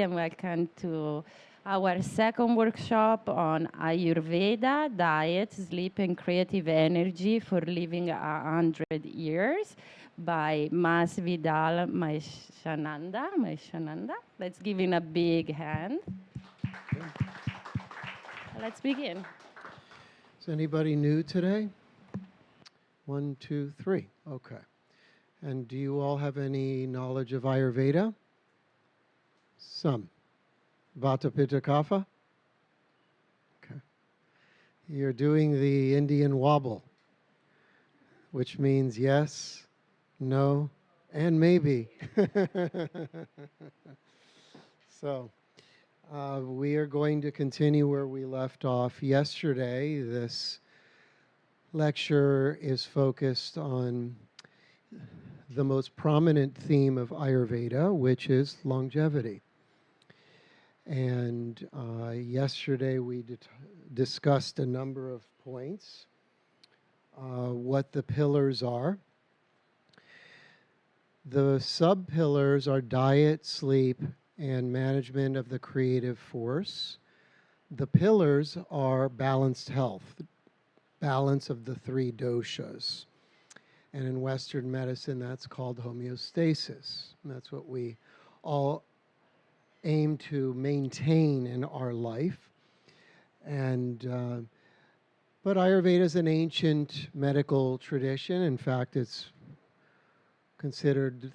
and welcome to our second workshop on Ayurveda, diet, sleep, and creative energy for living 100 years by Mas Vidal Maheshananda. Let's give him a big hand. Let's begin. Is anybody new today? 1, 2, 3. Okay. And do you all have any knowledge of Ayurveda? Some. Vata Pitta Kapha? Okay. You're doing the Indian wobble, which means yes, no, and maybe. So, we are going to continue where we left off yesterday. This lecture is focused on the most prominent theme of Ayurveda, which is longevity. And yesterday we discussed a number of points, what the pillars are. The sub-pillars are diet, sleep, and management of the creative force. The pillars are balanced health, balance of the three doshas. And in Western medicine, that's called homeostasis. And that's what we all aim to maintain in our life. And but Ayurveda is an ancient medical tradition. In fact, it's considered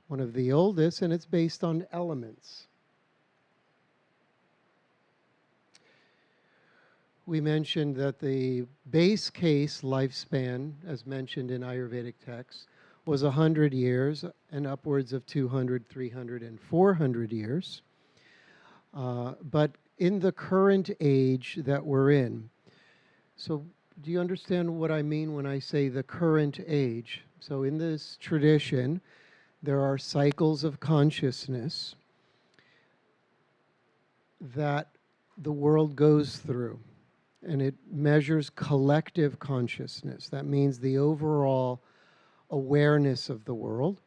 one of the oldest, and it's based on elements. We mentioned that the base case lifespan, as mentioned in Ayurvedic texts, was 100 years and upwards of 200, 300, and 400 years. But in the current age that we're in, so do you understand what I mean when I say the current age? So in this tradition, there are cycles of consciousness that the world goes through, and it measures collective consciousness. That means the overall awareness of the world.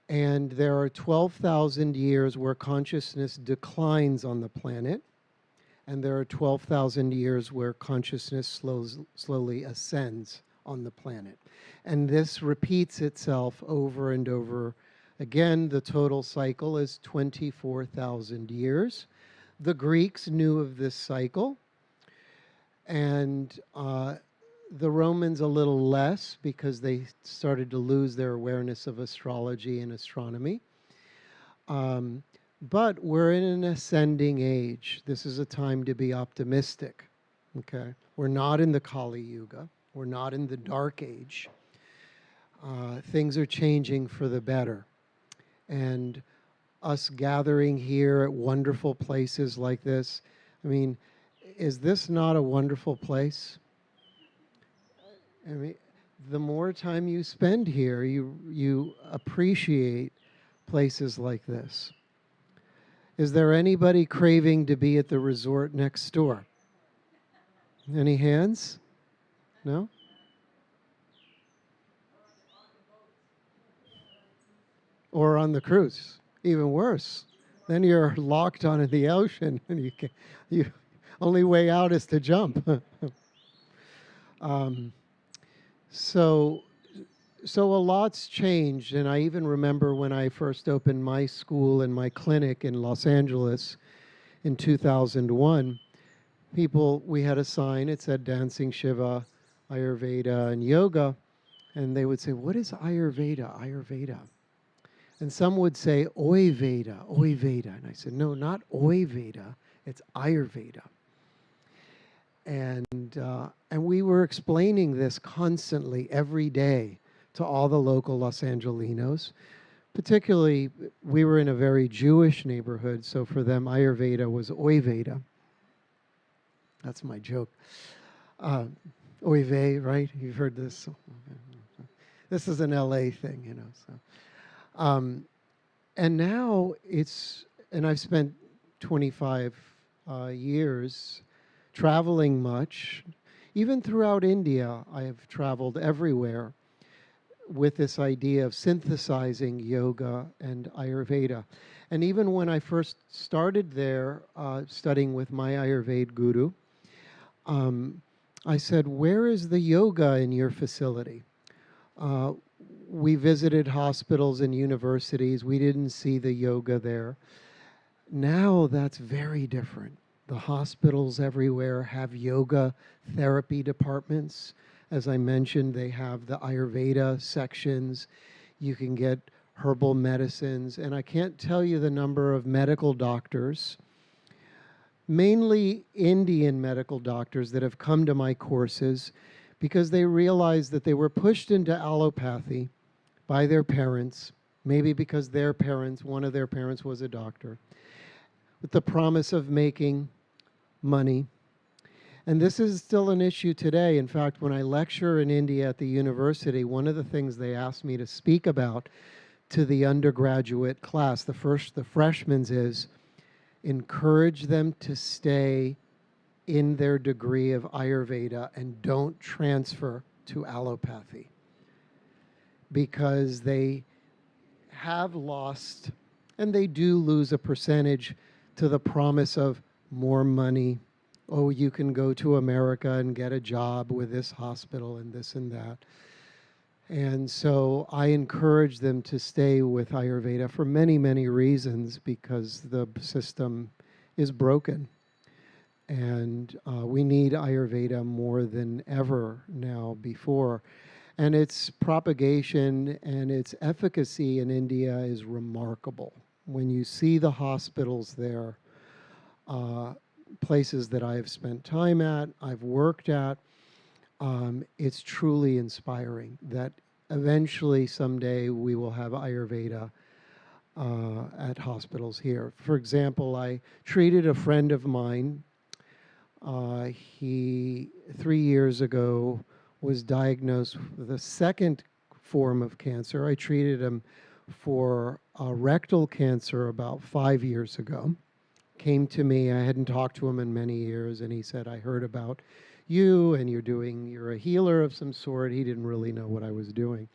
And there are 12,000 years where consciousness declines on the planet, and there are 12,000 years where consciousness slowly ascends on the planet. And this repeats itself over and over again. The total cycle is 24,000 years. The Greeks knew of this cycle, and the Romans a little less, because they started to lose their awareness of astrology and astronomy. But we're in an ascending age. This is a time to be optimistic. Okay, we're not in the Kali Yuga. We're not in the Dark Age. Things are changing for the better. And us gathering here at wonderful places like this, I mean, is this not a wonderful place? I mean, the more time you spend here, you appreciate places like this. Is there anybody craving to be at the resort next door? Any hands? No? Or on the cruise, even worse. Then you're locked on in the ocean, and you only way out is to jump. So a lot's changed, and I even remember when I first opened my school and my clinic in Los Angeles in 2001, we had a sign, it said Dancing Shiva, Ayurveda and Yoga, and they would say, what is Ayurveda, Ayurveda? And some would say, Oyveda, Oyveda. And I said, no, not Oyveda, it's Ayurveda. And we were explaining this constantly every day to all the local Los Angelinos. Particularly, we were in a very Jewish neighborhood, so for them, Ayurveda was Oyveda. That's my joke. Oyve, right? You've heard this. This is an LA thing, you know. So, and now and I've spent 25 years traveling much. Even throughout India, I have traveled everywhere. with this idea of synthesizing yoga and Ayurveda. And even when I first started there, studying with my Ayurveda guru, um, I said, "Where is the yoga in your facility?" Uh, we visited hospitals and universities. We didn't see the yoga there. Now that's very different. The hospitals everywhere have yoga therapy departments. As I mentioned, they have the Ayurveda sections. You can get herbal medicines. And I can't tell you the number of medical doctors, mainly Indian medical doctors, that have come to my courses because they realized that they were pushed into allopathy by their parents, maybe because their parents, one of their parents was a doctor, with the promise of making money. And this is still an issue today. In fact, when I lecture in India at the university, one of the things they asked me to speak about to the undergraduate class, the freshmen, is encourage them to stay in their degree of Ayurveda and don't transfer to allopathy, because they have lost, and they do lose a percentage to the promise of more money. Oh, you can go to America and get a job with this hospital and this and that. And so I encourage them to stay with Ayurveda for many, many reasons, because the system is broken. And we need Ayurveda more than ever now before. And its propagation and its efficacy in India is remarkable. When you see the hospitals there, places that I've spent time at, I've worked at, it's truly inspiring that eventually someday we will have Ayurveda at hospitals here. For example, I treated a friend of mine. He, 3 years ago, was diagnosed with a second form of cancer. I treated him for rectal cancer about 5 years ago. Came to me, I hadn't talked to him in many years, and he said, "I heard about you, and you're a healer of some sort." He didn't really know what I was doing.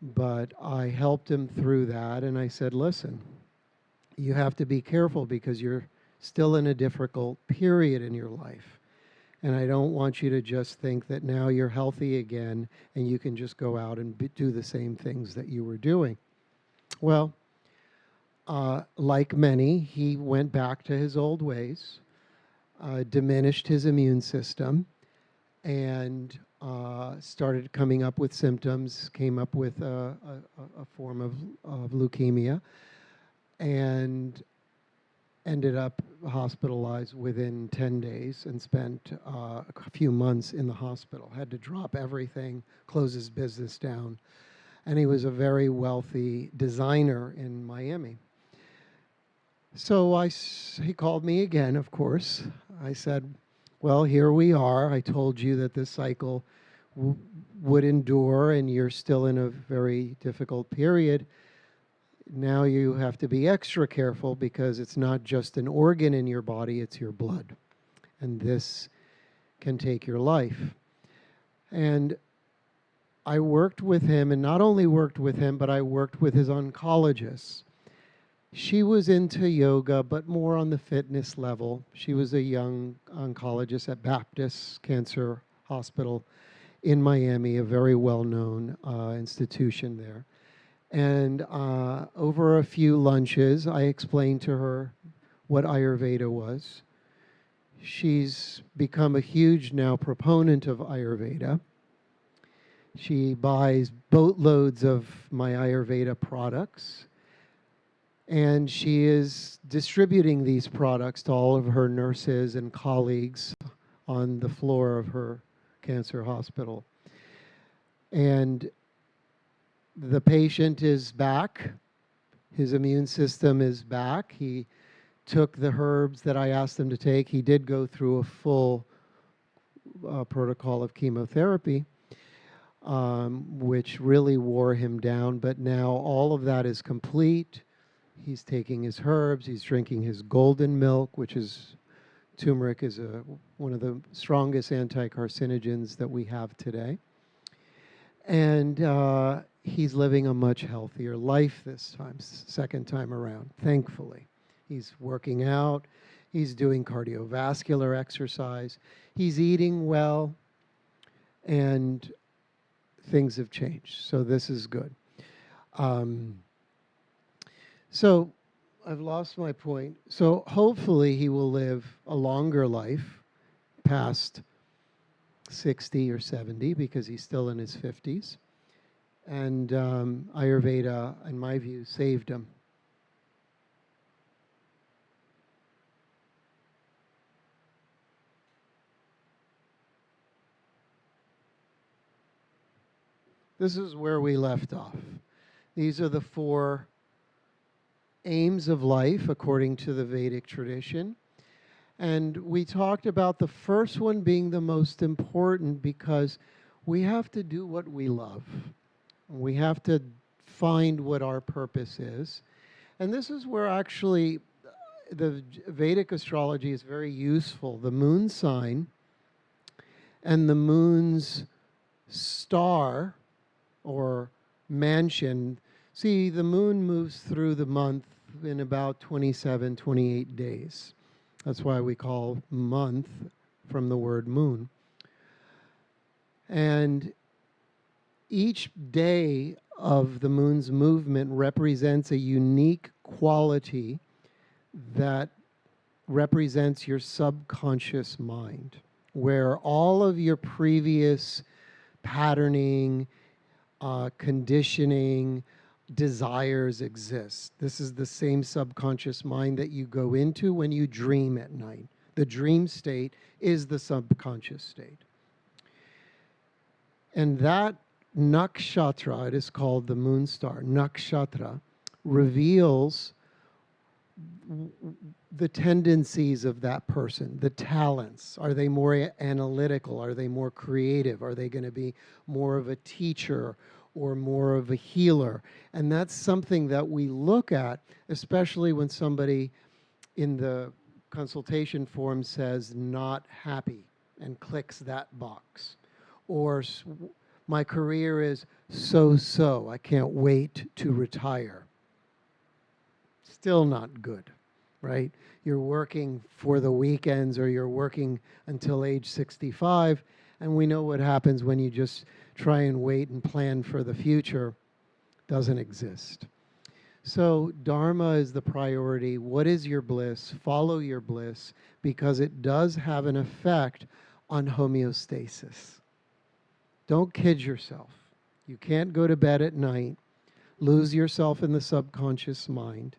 But I helped him through that, and I said, "Listen, you have to be careful because you're still in a difficult period in your life. And I don't want you to just think that now you're healthy again and you can just go out and do the same things that you were doing." Well, like many, he went back to his old ways, diminished his immune system, and started coming up with symptoms, came up with a form of leukemia, and ended up hospitalized within 10 days and spent a few months in the hospital. Had to drop everything, close his business down. And he was a very wealthy designer in Miami. So he called me again, of course. I said, "Well, here we are. I told you that this cycle would endure, and you're still in a very difficult period. Now you have to be extra careful because it's not just an organ in your body, it's your blood. And this can take your life." And I worked with him, and not only worked with him, but I worked with his oncologist. She was into yoga, but more on the fitness level. She was a young oncologist at Baptist Cancer Hospital in Miami, a very well-known institution there. And over a few lunches, I explained to her what Ayurveda was. She's become a huge now proponent of Ayurveda. She buys boatloads of my Ayurveda products, and she is distributing these products to all of her nurses and colleagues on the floor of her cancer hospital. And the patient is back. His immune system is back. He took the herbs that I asked him to take. He did go through a full protocol of chemotherapy, which really wore him down. But now all of that is complete. He's taking his herbs. He's drinking his golden milk, which is turmeric is one of the strongest anti-carcinogens that we have today. And he's living a much healthier life this time, second time around, thankfully. He's working out, he's doing cardiovascular exercise, he's eating well, and things have changed. So this is good. So I've lost my point. So hopefully he will live a longer life past 60 or 70 because he's still in his 50s. And Ayurveda, in my view, saved him. This is where we left off. These are the 4 aims of life according to the Vedic tradition. And we talked about the first one being the most important because we have to do what we love. We have to find what our purpose is. And this is where actually the Vedic astrology is very useful. The moon sign and the moon's star or mansion. See, the moon moves through the month in about 27, 28 days. That's why we call month from the word moon. And each day of the moon's movement represents a unique quality that represents your subconscious mind, where all of your previous patterning, conditioning, desires exist. This is the same subconscious mind that you go into when you dream at night. The dream state is the subconscious state. And that nakshatra, it is called the moon star, nakshatra, reveals the tendencies of that person, the talents. Are they more analytical? Are they more creative? Are they going to be more of a teacher or more of a healer? And that's something that we look at, especially when somebody in the consultation form says not happy and clicks that box. Or my career is so-so, I can't wait to retire. Still not good, right? You're working for the weekends or you're working until age 65, and we know what happens when you just try and wait and plan for the future. Doesn't exist. So Dharma is the priority. What is your bliss? Follow your bliss, because it does have an effect on homeostasis. Don't kid yourself. You can't go to bed at night, lose yourself in the subconscious mind,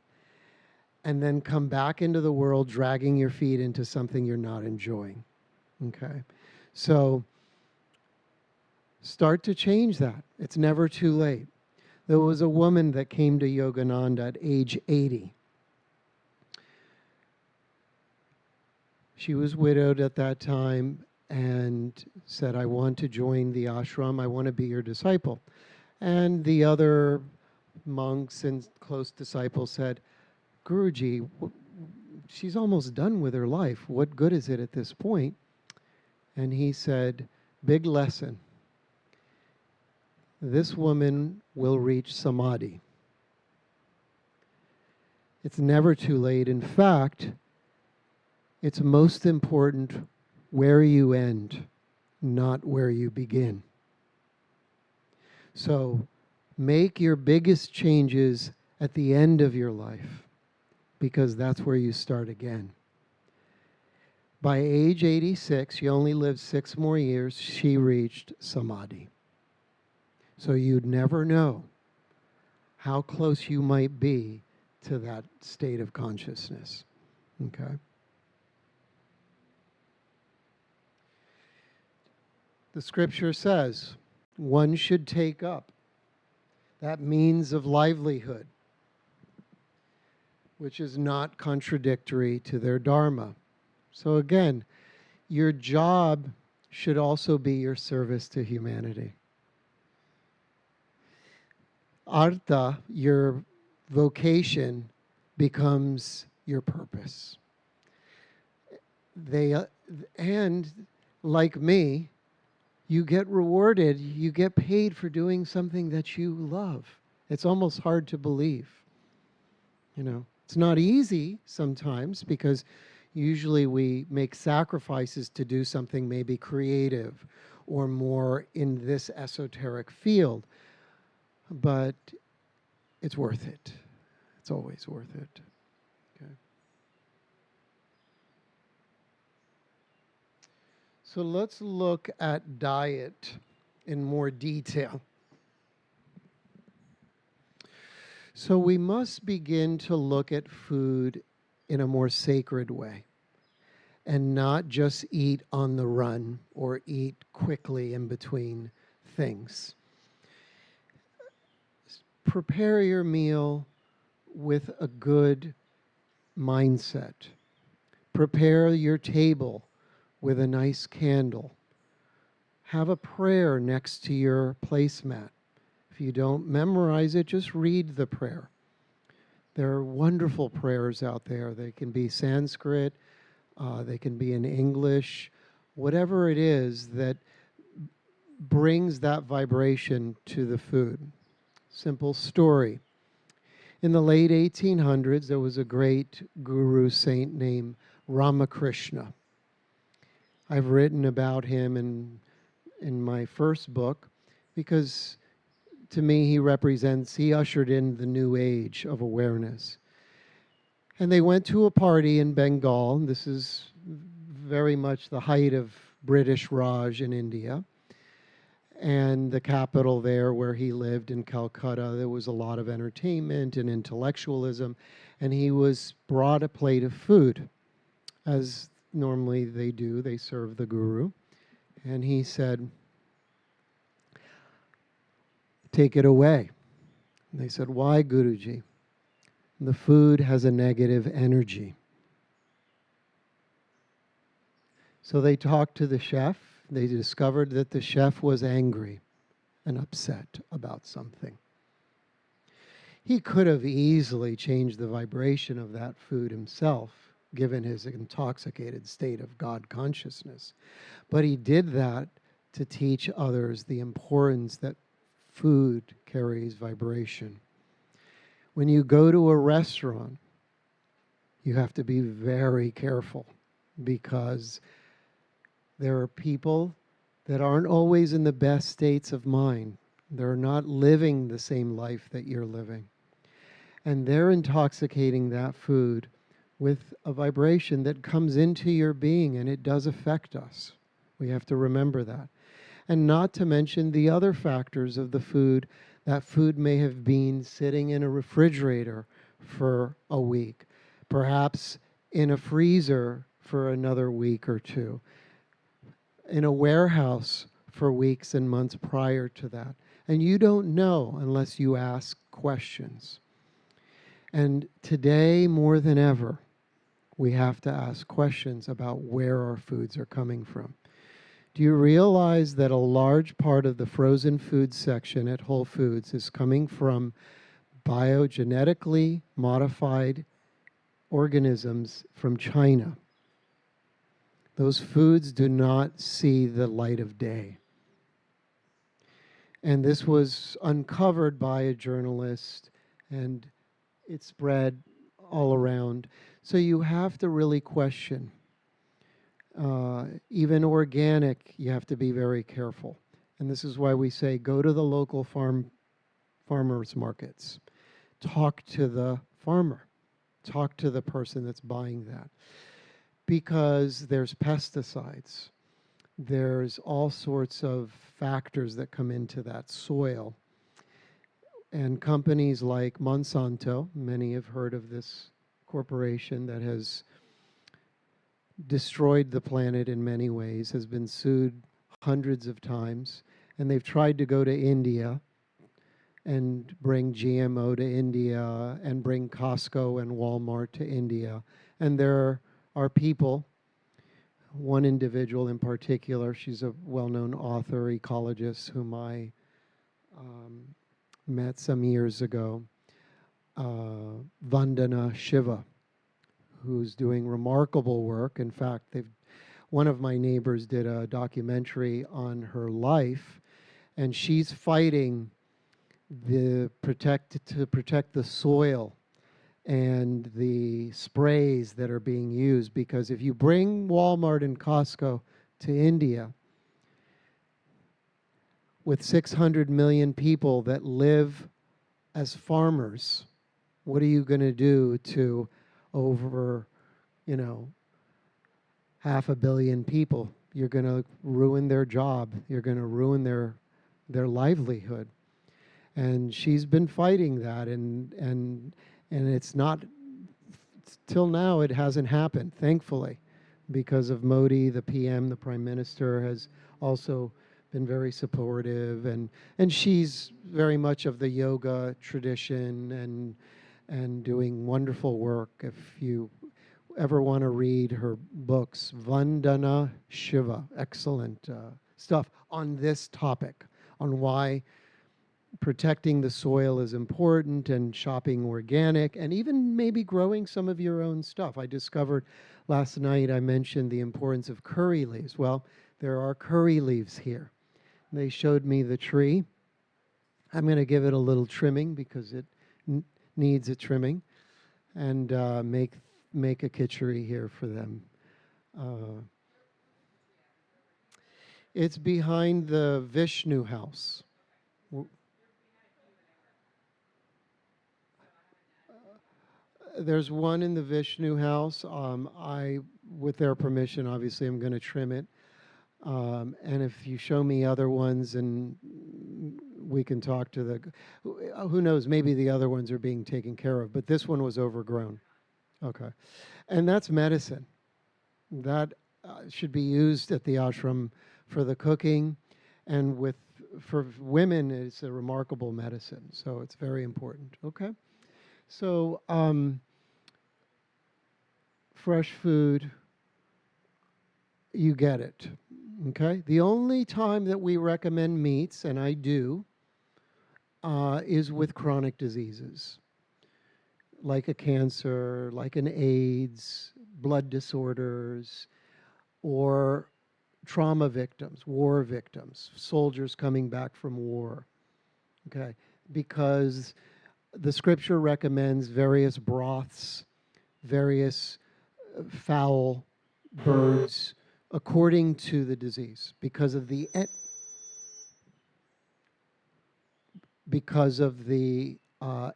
and then come back into the world dragging your feet into something you're not enjoying. Okay? So start to change that. It's never too late. There was a woman that came to Yogananda at age 80. She was widowed at that time and said, I want to join the ashram. I want to be your disciple. And the other monks and close disciples said, Guruji, she's almost done with her life. What good is it at this point? And he said, big lesson. This woman will reach samadhi. It's never too late. In fact, it's most important where you end, not where you begin. So make your biggest changes at the end of your life, because that's where you start again. By age 86, she only lived 6 more years, she reached samadhi. So you'd never know how close you might be to that state of consciousness. Okay? The scripture says one should take up that means of livelihood, which is not contradictory to their dharma. So again, your job should also be your service to humanity. Artha, your vocation, becomes your purpose. And like me, you get rewarded, you get paid for doing something that you love. It's almost hard to believe. It's not easy sometimes because usually we make sacrifices to do something maybe creative or more in this esoteric field, but it's worth it. It's always worth it. Okay. So let's look at diet in more detail. So we must begin to look at food in a more sacred way and not just eat on the run or eat quickly in between things. Prepare your meal with a good mindset. Prepare your table with a nice candle. Have a prayer next to your placemat. If you don't memorize it, just read the prayer. There are wonderful prayers out there. They can be Sanskrit, they can be in English, whatever it is that brings that vibration to the food. Simple story. In the late 1800s, there was a great guru saint named Ramakrishna. I've written about him in my first book because to me he ushered in the new age of awareness. And they went to a party in Bengal. This is very much the height of British Raj in India. And the capital there where he lived in Calcutta, there was a lot of entertainment and intellectualism. And he was brought a plate of food, as normally they do. They serve the guru. And he said, "Take it away." And they said, "Why, Guruji?" "The food has a negative energy." So they talked to the chef. They discovered that the chef was angry and upset about something. He could have easily changed the vibration of that food himself, given his intoxicated state of God consciousness. But he did that to teach others the importance that food carries vibration. When you go to a restaurant, you have to be very careful because there are people that aren't always in the best states of mind. They're not living the same life that you're living. And they're intoxicating that food with a vibration that comes into your being, and it does affect us. We have to remember that. And not to mention the other factors of the food. That food may have been sitting in a refrigerator for a week, perhaps in a freezer for another week or two, in a warehouse for weeks and months prior to that. And you don't know unless you ask questions. And today, more than ever, we have to ask questions about where our foods are coming from. Do you realize that a large part of the frozen food section at Whole Foods is coming from biogenetically modified organisms from China? Those foods do not see the light of day. And this was uncovered by a journalist, and it spread all around. So you have to really question. Even organic, you have to be very careful. And this is why we say go to the local farmers markets. Talk to the farmer. Talk to the person that's buying that. Because there's pesticides. There's all sorts of factors that come into that soil. And companies like Monsanto, many have heard of this corporation that has destroyed the planet in many ways, has been sued hundreds of times, and they've tried to go to India and bring GMO to India and bring Costco and Walmart to India. And there are people, one individual in particular, she's a well-known author, ecologist, whom I met some years ago, Vandana Shiva, who's doing remarkable work. In fact, one of my neighbors did a documentary on her life, and she's fighting to protect the soil and the sprays that are being used, because if you bring Walmart and Costco to India with 600 million people that live as farmers, what are you going to do to over, 500 million people? You're going to ruin their job. You're going to ruin their livelihood. And she's been fighting that, and it's not, till now it hasn't happened, thankfully, because of Modi, the PM, the Prime Minister, has also been very supportive, and she's very much of the yoga tradition and doing wonderful work. If you ever want to read her books, Vandana Shiva, excellent stuff on this topic, on why protecting the soil is important, and shopping organic, and even maybe growing some of your own stuff. I discovered last night, I mentioned the importance of curry leaves. Well, there are curry leaves here. They showed me the tree. I'm going to give it a little trimming because it needs a trimming, and make a kitchery here for them. It's behind the Vishnu house. There's one in the Vishnu house. With their permission, obviously, I'm going to trim it. And if you show me other ones, and we can talk to who knows, maybe the other ones are being taken care of, but this one was overgrown. Okay. And that's medicine. That should be used at the ashram for the cooking, and for women, it's a remarkable medicine. So it's very important. Okay. So fresh food, you get it. Okay. The only time that we recommend meats, and I do, is with chronic diseases, like a cancer, like an AIDS, blood disorders, or trauma victims, war victims, soldiers coming back from war. Okay. Because the scripture recommends various broths, various fowl, birds, according to the disease, because of the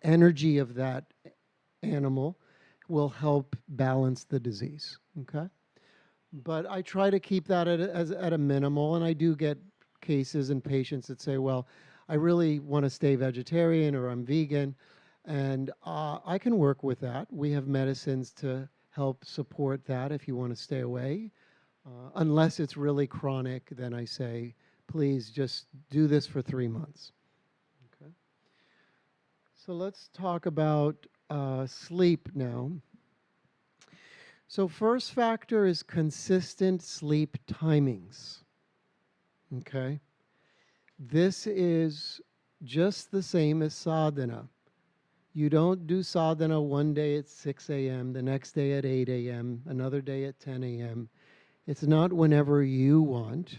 energy of that animal will help balance the disease. Okay, but I try to keep that at a minimal, and I do get cases and patients that say, well, I really want to stay vegetarian, or I'm vegan, and I can work with that. We have medicines to help support that if you want to stay away. Unless it's really chronic, then I say, please just do this for 3 months. Okay. So let's talk about sleep now. So first factor is consistent sleep timings. Okay. This is just the same as sadhana. You don't do sadhana one day at 6 a.m., the next day at 8 a.m., another day at 10 a.m. It's not whenever you want.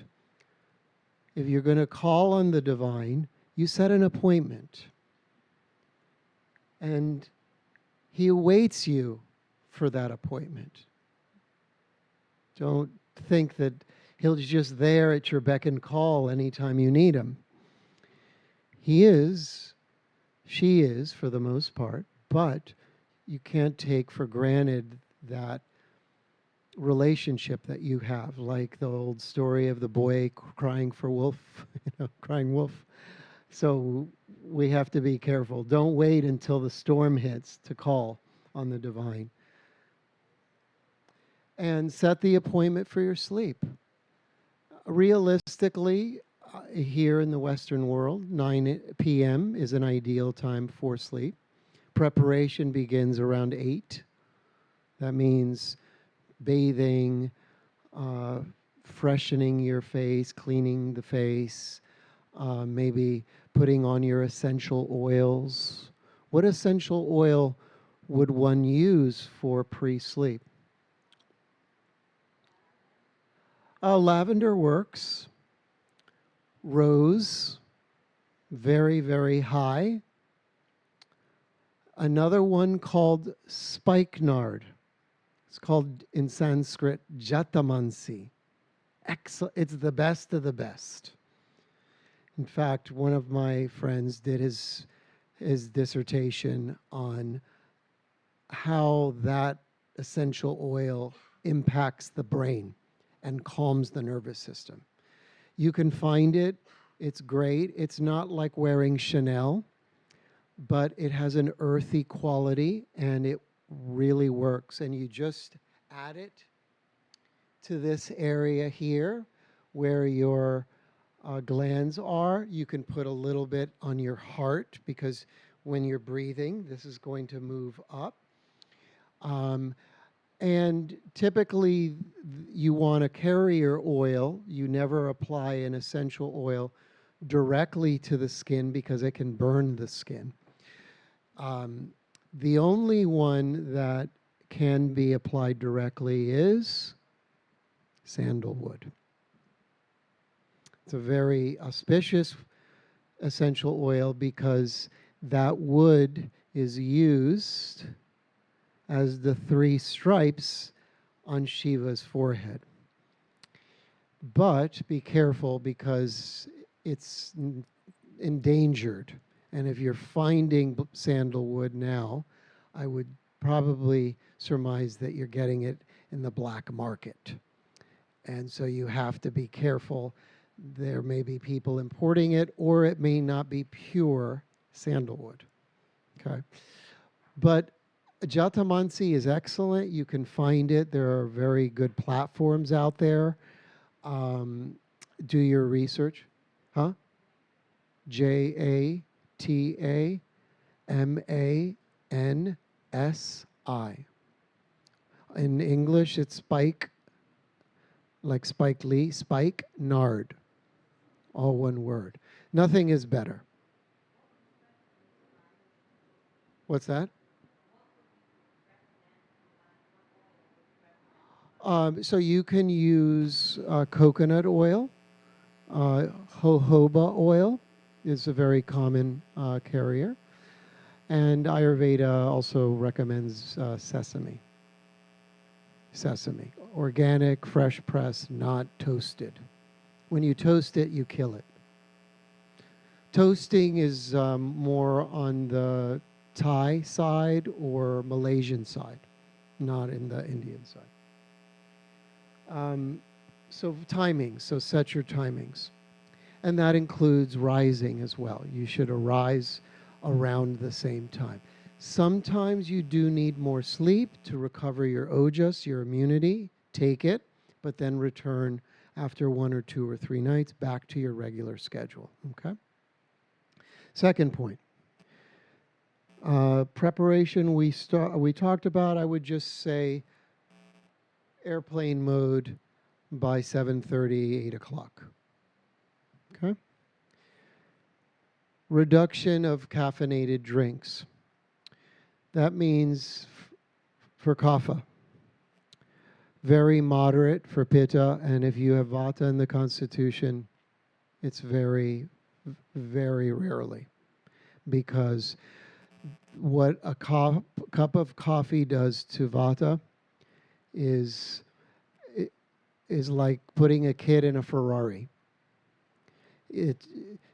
If you're going to call on the divine, you set an appointment. And he awaits you for that appointment. Don't think that he'll just there at your beck and call anytime you need him. He is, she is, for the most part, but you can't take for granted that relationship that you have, like the old story of the boy crying for wolf, crying wolf. So we have to be careful. Don't wait until the storm hits to call on the divine. And set the appointment for your sleep. Realistically, here in the Western world, 9 p.m. is an ideal time for sleep. Preparation begins around 8. That means bathing, freshening your face, cleaning the face, maybe putting on your essential oils. What essential oil would one use for pre-sleep? Lavender works. Rose, very, very high. Another one called spikenard. It's called in Sanskrit Jatamansi. Excellent. It's the best of the best. In fact, one of my friends did his dissertation on how that essential oil impacts the brain and calms the nervous system. You can find it. It's great. It's not like wearing Chanel, but it has an earthy quality and it really works. And you just add it to this area here where your glands are. You can put a little bit on your heart because when you're breathing, this is going to move up. And typically, you want a carrier oil. You never apply an essential oil directly to the skin because it can burn the skin. The only one that can be applied directly is sandalwood. It's a very auspicious essential oil because that wood is used as the 3 stripes on Shiva's forehead. But be careful because it's endangered. And if you're finding sandalwood now, I would probably surmise that you're getting it in the black market. And so you have to be careful. There may be people importing it, or it may not be pure sandalwood. Okay. But Jatamansi is excellent. You can find it. There are very good platforms out there. Do your research. Huh? Jatamasi. In English, it's spike, like Spike Lee, spike nard. All one word. Nothing is better. What's that? So you can use coconut oil. Jojoba oil is a very common carrier. And Ayurveda also recommends sesame. Sesame. Organic, fresh pressed, not toasted. When you toast it, you kill it. Toasting is more on the Thai side or Malaysian side, not in the Indian side. So timings, so set your timings. And that includes rising as well. You should arise around the same time. Sometimes you do need more sleep to recover your ojas, your immunity. Take it, but then return after 1 or 2 or 3 nights back to your regular schedule. Okay? Second point. Preparation we talked about, I would just say airplane mode by 7:30, 8 o'clock. Okay? Reduction of caffeinated drinks. That means for kapha, very moderate for pitta, and if you have vata in the constitution, it's very, very rarely. Because what a cup of coffee does to vata is like putting a kid in a Ferrari.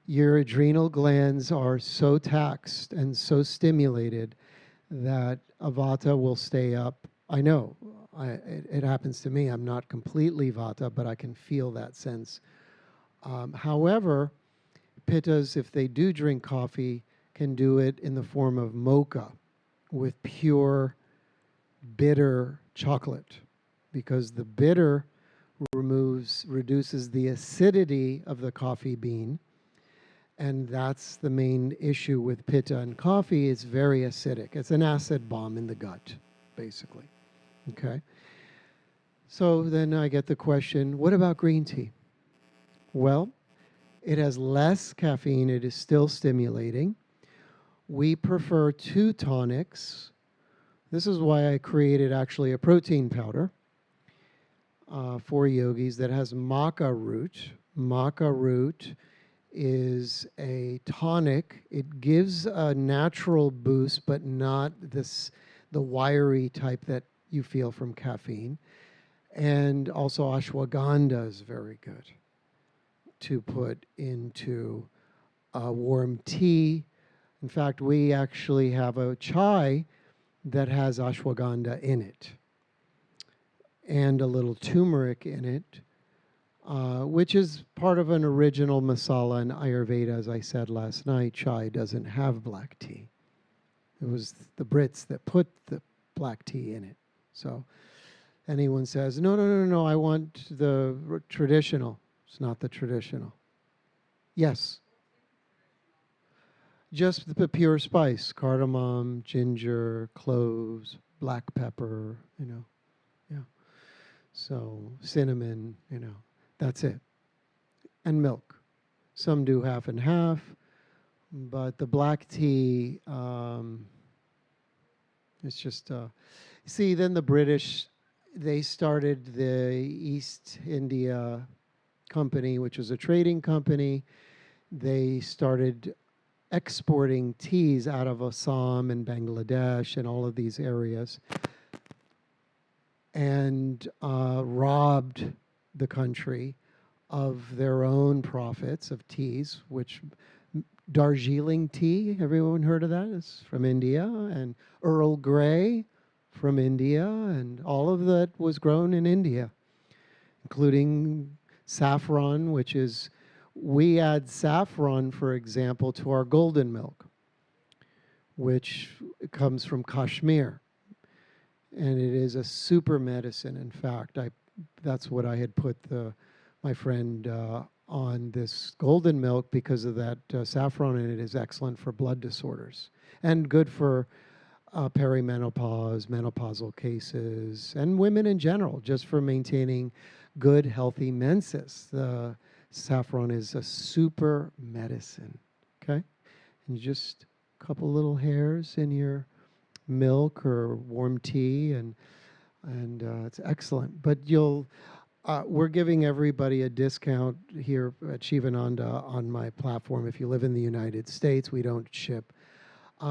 Your adrenal glands are so taxed and so stimulated that vata will stay up. I know, it happens to me. I'm not completely vata, but I can feel that sense. However, pittas, if they do drink coffee, can do it in the form of mocha with pure bitter chocolate, because the bitter reduces the acidity of the coffee bean, and that's the main issue with pitta and coffee. It's very acidic. It's an acid bomb in the gut, basically. Okay. So then I get the question, what about green tea? Well, it has less caffeine. It is still stimulating. We prefer 2 tonics. This is why I created actually a protein powder. for yogis that has maca root. Maca root is a tonic. It gives a natural boost, but not the wiry type that you feel from caffeine. And also ashwagandha is very good to put into warm tea. In fact, we actually have a chai that has ashwagandha in it and a little turmeric in it, which is part of an original masala in Ayurveda. As I said last night, chai doesn't have black tea. It was the Brits that put the black tea in it. So anyone says, no, no, no, no, I want the traditional. It's not the traditional. Yes. Just the pure spice, cardamom, ginger, cloves, black pepper, yeah. So cinnamon, that's it. And milk. Some do half and half, but the black tea, it's just, see, then the British, they started the East India Company, which was a trading company. They started exporting teas out of Assam and Bangladesh and all of these areas, and robbed the country of their own profits of teas, which Darjeeling tea, everyone heard of that? It's from India, and Earl Grey from India, and all of that was grown in India, including saffron, which is, we add saffron, for example, to our golden milk, which comes from Kashmir. And it is a super medicine. In fact, that's what I had put my friend on this golden milk, because of that saffron in it is excellent for blood disorders and good for perimenopause, menopausal cases, and women in general, just for maintaining good, healthy menses. The saffron is a super medicine, okay? And just a couple little hairs in your milk or warm tea, and it's excellent. But we're giving everybody a discount here at Sivananda on my platform. If you live in the United States, we don't ship.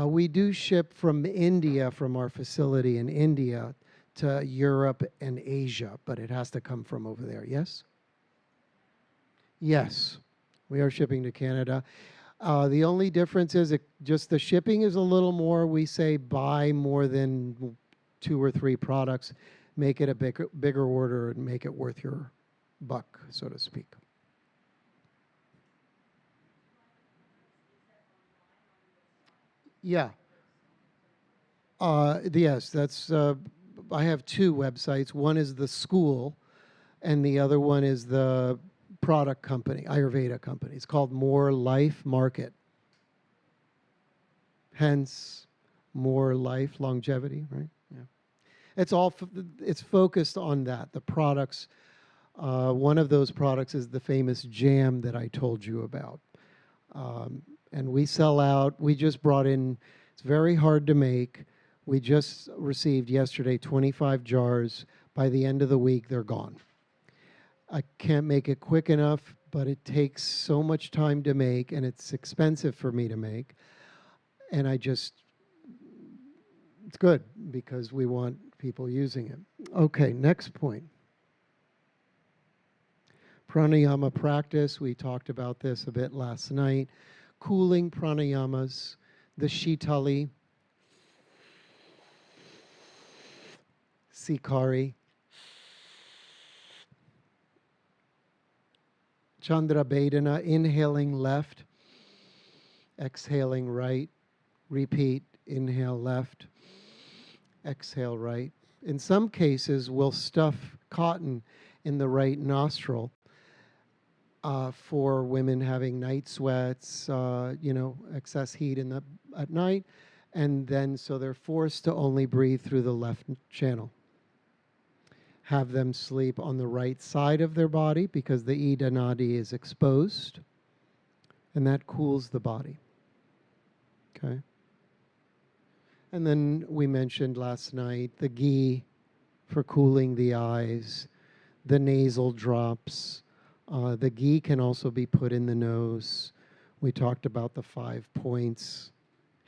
We do ship from India, from our facility in India, to Europe and Asia, but it has to come from over there, yes? Yes, we are shipping to Canada. The only difference is just the shipping is a little more. We say buy more than 2 or 3 products, make it a bigger order, and make it worth your buck, so to speak. Yeah. Yes, that's. I have 2 websites. One is the school, and the other one is the product company, Ayurveda company. It's called More Life Market. Hence, more life, longevity, right? Yeah. It's focused on that. The products. One of those products is the famous jam that I told you about, and we sell out. We just brought in. It's very hard to make. We just received yesterday 25 jars. By the end of the week, they're gone. I can't make it quick enough, but it takes so much time to make, and it's expensive for me to make. And it's good because we want people using it. Okay, next point. Pranayama practice, we talked about this a bit last night. Cooling pranayamas, the Shitali, Sikari, Chandra Bedana, inhaling left, exhaling right, repeat, inhale left, exhale right. In some cases, we'll stuff cotton in the right nostril for women having night sweats, excess heat at night, and then so they're forced to only breathe through the left channel. Have them sleep on the right side of their body because the Ida Nadi is exposed, and that cools the body. Okay. And then we mentioned last night the ghee for cooling the eyes, the nasal drops. The ghee can also be put in the nose. We talked about the 5 points: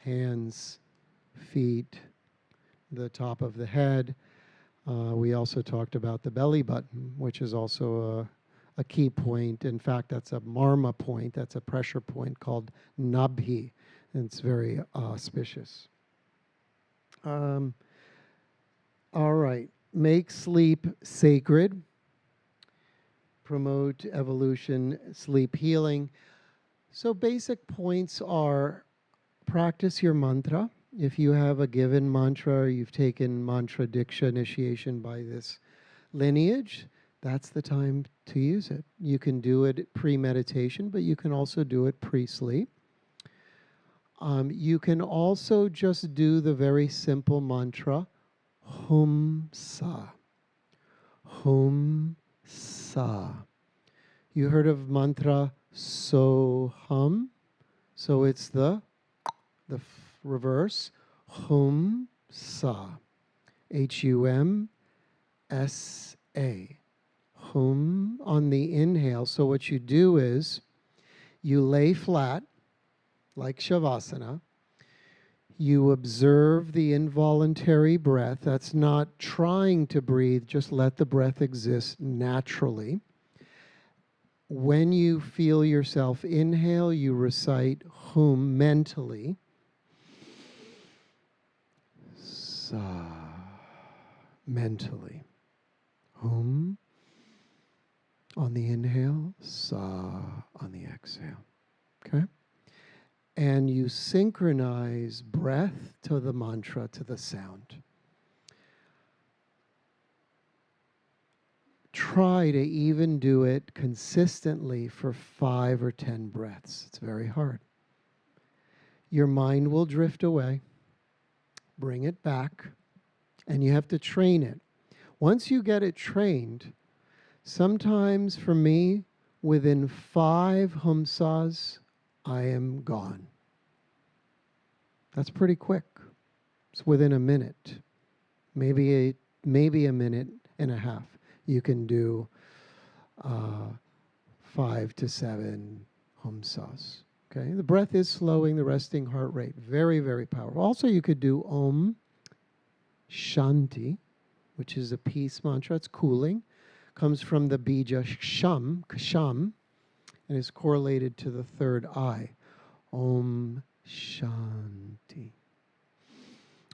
hands, feet, the top of the head. We also talked about the belly button, which is also a key point. In fact, that's a marma point. That's a pressure point called nabhi. And it's very auspicious. All right. Make sleep sacred. Promote evolution, sleep healing. So basic points are: practice your mantra. If you have a given mantra, or you've taken mantra diksha initiation by this lineage, that's the time to use it. You can do it pre-meditation, but you can also do it pre-sleep. You can also just do the very simple mantra, Hum Sa. Hum Sa. You heard of mantra So Hum? So it's the reverse, Hum Sa. H-U-M-S-A. Hum on the inhale. So what you do is you lay flat like Shavasana. You observe the involuntary breath. That's not trying to breathe, just let the breath exist naturally. When you feel yourself inhale, you recite Hum mentally. Sa. Mentally. Hum on the inhale, Sa on the exhale. Okay? And you synchronize breath to the mantra, to the sound. Try to even do it consistently for 5 or 10 breaths. It's very hard. Your mind will drift away. Bring it back. And you have to train it. Once you get it trained, sometimes for me, within 5 humsas, I am gone. That's pretty quick. It's within a minute, maybe a minute and a half. You can do 5 to 7 humsas. Okay, the breath is slowing the resting heart rate. Very, very powerful. Also, you could do Om Shanti, which is a peace mantra. It's cooling. Comes from the bija ksham, ksham, and is correlated to the third eye. Om Shanti.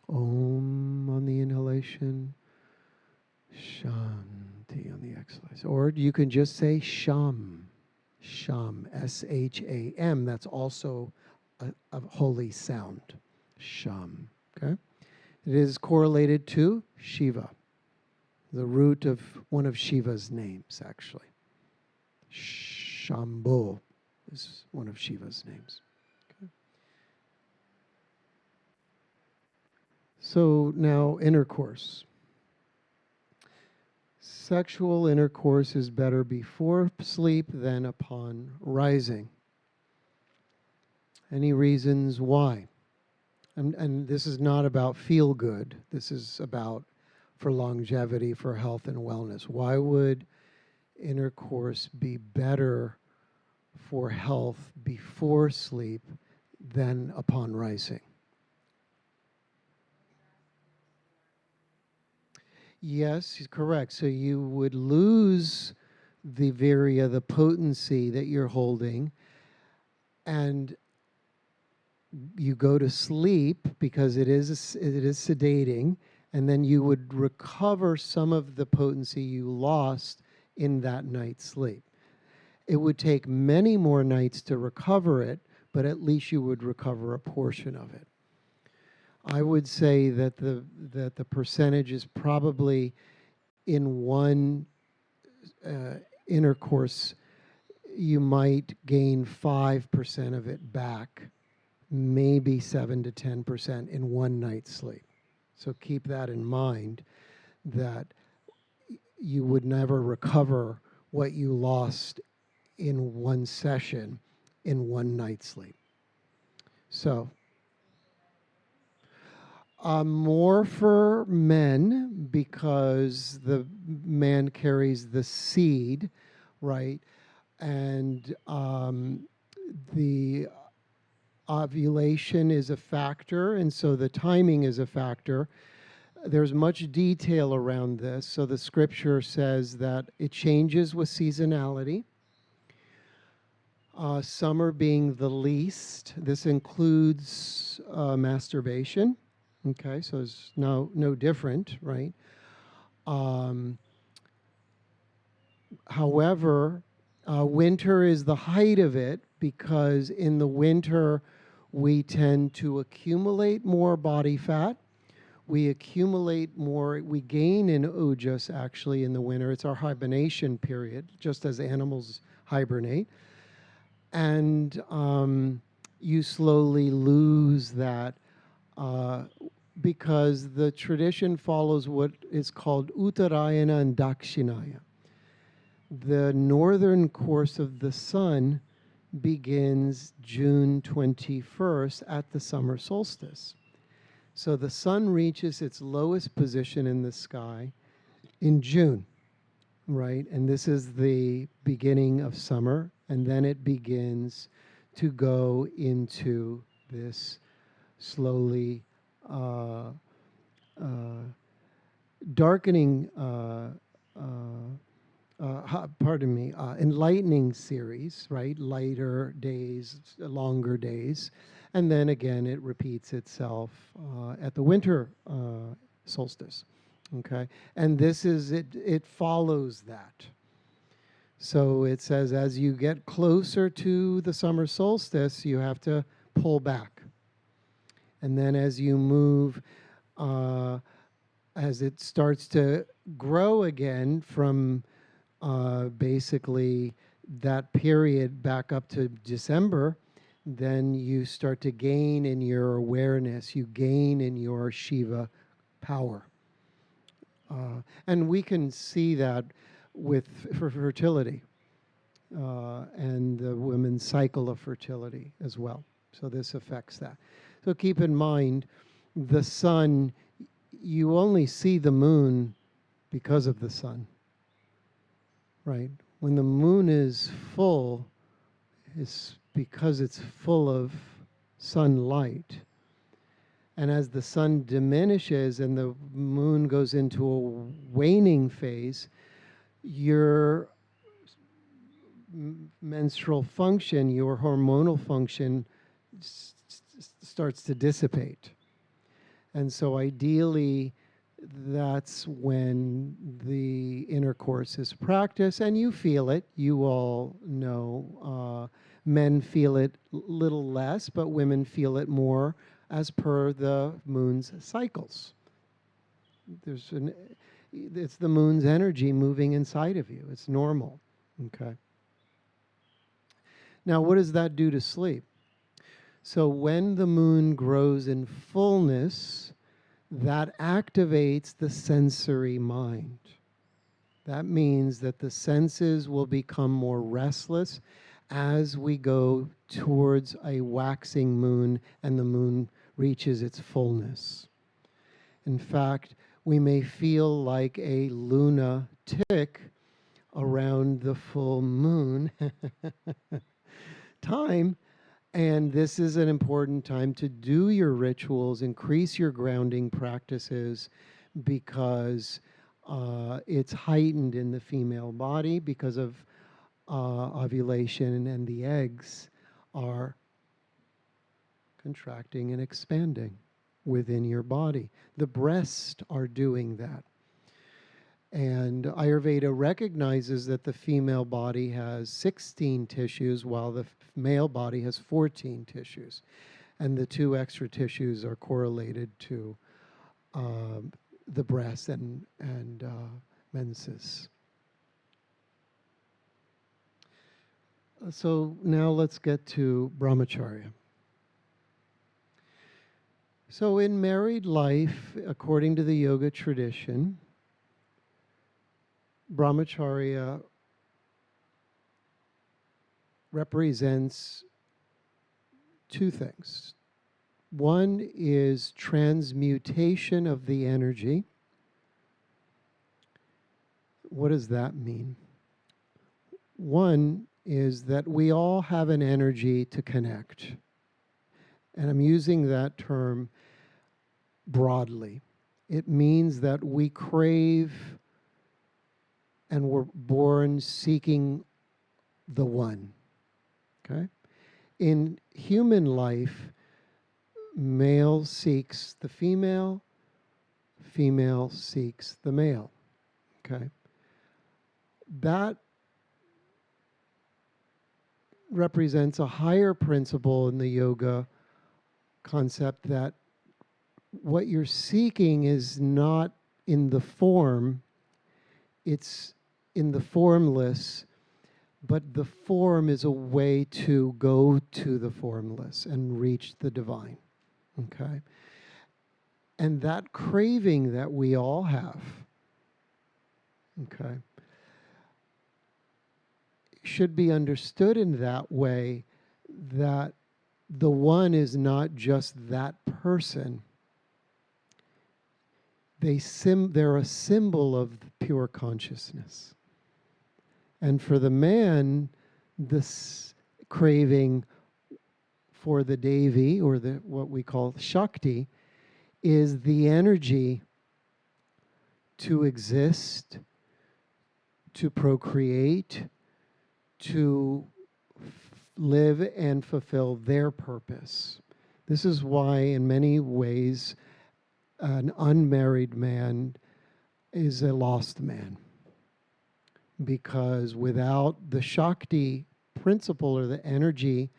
Om on the inhalation, Shanti on the exhalation. Or you can just say Sham, Sham, S-H-A-M. That's also a holy sound, Sham. Okay? It is correlated to Shiva, the root of one of Shiva's names, actually. Shambho is one of Shiva's names. Okay. So now intercourse. Sexual intercourse is better before sleep than upon rising. Any reasons why? And this is not about feel good. This is about for longevity, for health and wellness. Why would intercourse be better for health before sleep than upon rising? Yes, correct. So you would lose the virya, the potency that you're holding, and you go to sleep because it is sedating, and then you would recover some of the potency you lost in that night's sleep. It would take many more nights to recover it, but at least you would recover a portion of it. I would say that the percentage is probably in one intercourse, you might gain 5% of it back, maybe 7 to 10% in one night's sleep. So keep that in mind, that you would never recover what you lost in one session in one night's sleep. So More for men because the man carries the seed, right? And the ovulation is a factor, and so the timing is a factor. There's much detail around this. So the scripture says that it changes with seasonality. Summer being the least. This includes masturbation. Okay, so it's no different, right? Um, However, winter is the height of it because in the winter we tend to accumulate more body fat. We accumulate more, we gain in ojas actually in the winter. It's our hibernation period, just as animals hibernate. And you slowly lose that uh, because the tradition follows what is called Uttarayana and Dakshinaya. The northern course of the sun begins June 21st at the summer solstice. So the sun reaches its lowest position in the sky in June, right? And this is the beginning of summer, and then it begins to go into this slowly uh, uh, darkening enlightening series, right? Lighter days, longer days. And then again, it repeats itself at the winter solstice. Okay. And this is, it follows that. So it says as you get closer to the summer solstice, you have to pull back. And then as you move, as it starts to grow again from basically that period back up to December, then you start to gain in your awareness, you gain in your Shiva power. And we can see that for fertility and the women's cycle of fertility as well. So this affects that. So keep in mind, the sun, you only see the moon because of the sun. Right? When the moon is full, it's because it's full of sunlight. And as the sun diminishes and the moon goes into a waning phase, your menstrual function, your hormonal function starts to dissipate. And so ideally, that's when the intercourse is practiced, and you feel it. You all know men feel it little less, but women feel it more as per the moon's cycles. It's the moon's energy moving inside of you. It's normal. Okay. Now, what does that do to sleep? So when the moon grows in fullness, that activates the sensory mind. That means that the senses will become more restless as we go towards a waxing moon and the moon reaches its fullness. In fact, we may feel like a lunatic around the full moon time. And this is an important time to do your rituals, increase your grounding practices, because it's heightened in the female body because of ovulation, and the eggs are contracting and expanding within your body. The breasts are doing that. And Ayurveda recognizes that the female body has 16 tissues while the male body has 14 tissues. And the two extra tissues are correlated to the breast and menses. So now let's get to brahmacharya. So in married life, according to the yoga tradition, brahmacharya represents two things. One is transmutation of the energy. What does that mean? One is that we all have an energy to connect. And I'm using that term broadly. It means that we crave and we're born seeking the one. Okay? In human life, male seeks the female, female seeks the male. Okay? That represents a higher principle in the yoga concept, that what you're seeking is not in the form, it's in the formless, but the form is a way to go to the formless and reach the divine. Okay? And that craving that we all have, okay, should be understood in that way, that the one is not just that person. They're a symbol of pure consciousness. And for the man, this craving for the Devi, or the what we call Shakti, is the energy to exist, to procreate, to live and fulfill their purpose. This is why, in many ways, an unmarried man is a lost man. Because without the Shakti principle, or the energy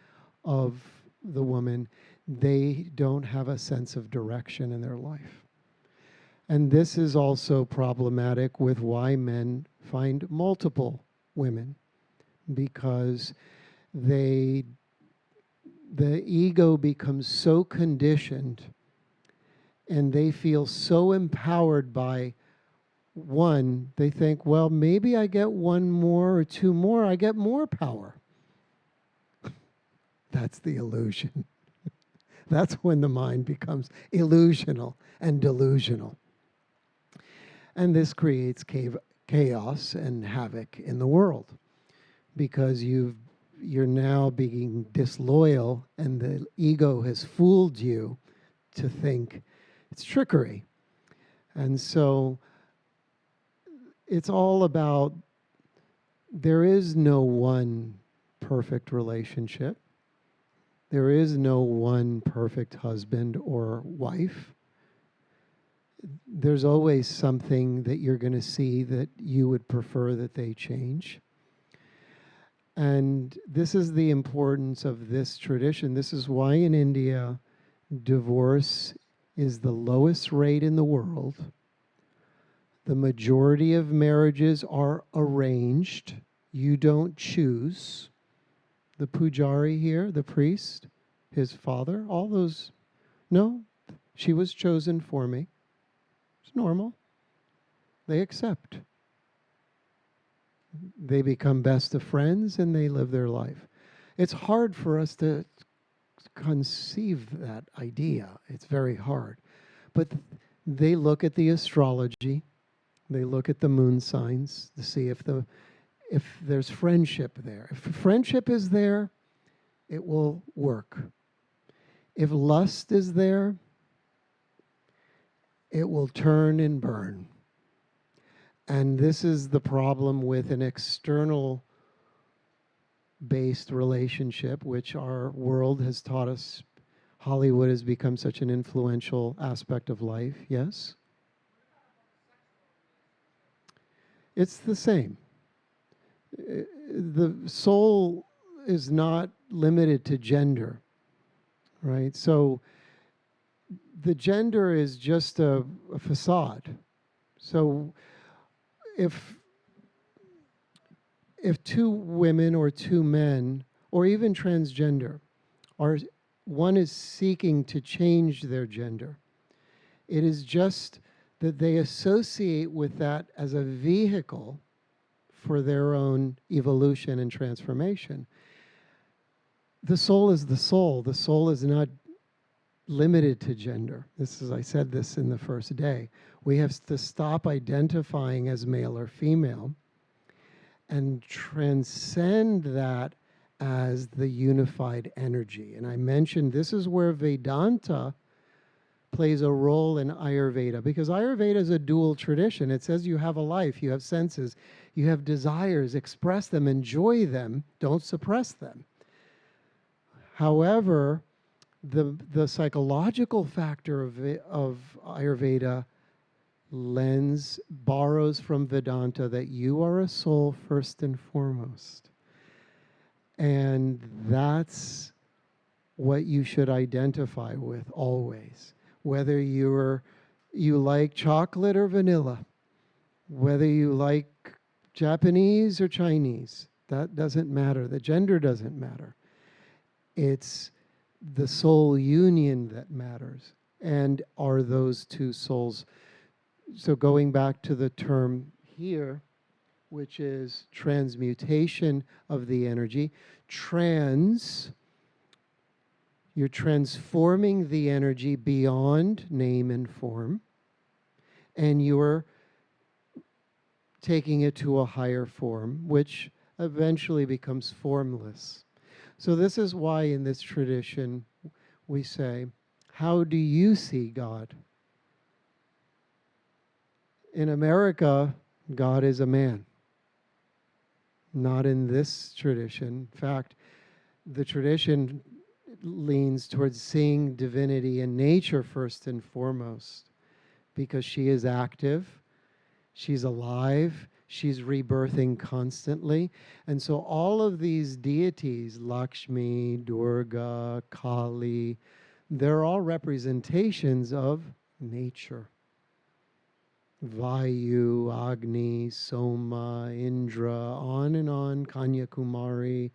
of the woman, they don't have a sense of direction in their life. And this is also problematic with why men find multiple women, because the ego becomes so conditioned and they feel so empowered by one. They think, well, maybe I get one more or two more, I get more power. That's the illusion. That's when the mind becomes illusional and delusional. And this creates chaos and havoc in the world, because you're now being disloyal, and the ego has fooled you to think it's trickery. And so it's all about, there is no one perfect relationship. There is no one perfect husband or wife. There's always something that you're going to see that you would prefer that they change. And this is the importance of this tradition. This is why in India, divorce is the lowest rate in the world. The majority of marriages are arranged. You don't choose. The pujari here, the priest, his father, all those, no, she was chosen for me. It's normal. They accept. They become best of friends and they live their life. It's hard for us to conceive that idea. It's very hard. But they look at the astrology. They look at the moon signs to see if there's friendship there. If friendship is there, it will work. If lust is there, it will turn and burn. And this is the problem with an external based relationship, which our world has taught us. Hollywood has become such an influential aspect of life, yes? It's the same. The soul is not limited to gender, right? So the gender is just a facade. So if two women or two men, or even transgender, one is seeking to change their gender, it is just that they associate with that as a vehicle for their own evolution and transformation. The soul is the soul. The soul is not limited to gender. I said this in the first day. We have to stop identifying as male or female and transcend that as the unified energy. And I mentioned this is where Vedanta plays a role in Ayurveda, because Ayurveda is a dual tradition. It says you have a life, you have senses, you have desires, express them, enjoy them, don't suppress them. However, the psychological factor of Ayurveda borrows from Vedanta that you are a soul first and foremost. And that's what you should identify with always. Whether you like chocolate or vanilla, whether you like Japanese or Chinese, that doesn't matter. The gender doesn't matter. It's the soul union that matters. And are those two souls? So going back to the term here, which is transmutation of the energy, you're transforming the energy beyond name and form, and you're taking it to a higher form, which eventually becomes formless. So this is why in this tradition we say, how do you see God? In America, God is a man. Not in this tradition. In fact, the tradition leans towards seeing divinity in nature first and foremost, because she is active, she's alive, she's rebirthing constantly. And so all of these deities, Lakshmi, Durga, Kali, they're all representations of nature. Vayu, Agni, Soma, Indra, on and on, Kanyakumari.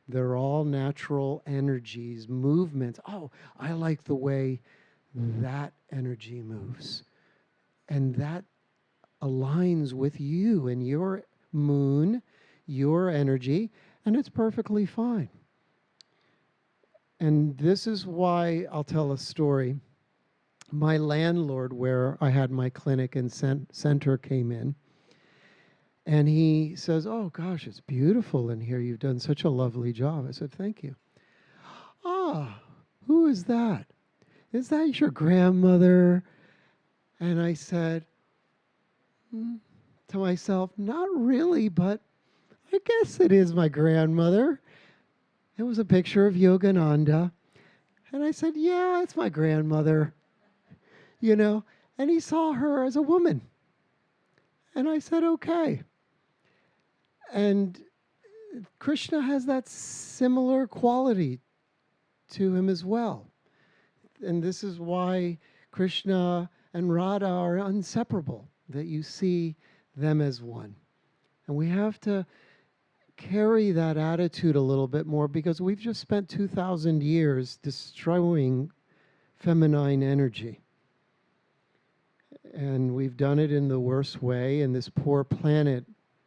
They're all natural energies, movements. Oh, I like the way that energy moves. And that aligns with you and your moon, your energy, and it's perfectly fine. And this is why I'll tell a story. My landlord, where I had my clinic and center, came in, and he says, "Oh gosh, it's beautiful in here. You've done such a lovely job." I said, "Thank you." "Ah, who is that? Is that your grandmother?" And I said to myself, "Not really, but I guess it is my grandmother." It was a picture of Yogananda. And I said, "Yeah, it's my grandmother." You know, and he saw her as a woman. And I said, "Okay." And Krishna has that similar quality to him as well. And this is why Krishna and Radha are inseparable, that you see them as one. And we have to carry that attitude a little bit more, because we've just spent 2,000 years destroying feminine energy. And we've done it in the worst way, and this poor planet,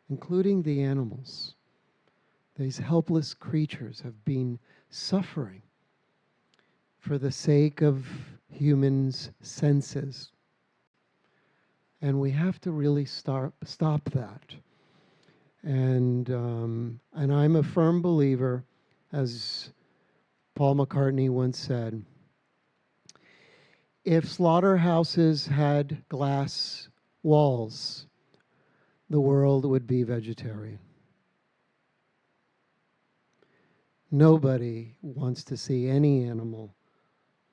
including the animals, these helpless creatures have been suffering for the sake of humans' senses. And we have to really stop that. And I'm a firm believer, as Paul McCartney once said, if slaughterhouses had glass walls, the world would be vegetarian. Nobody wants to see any animal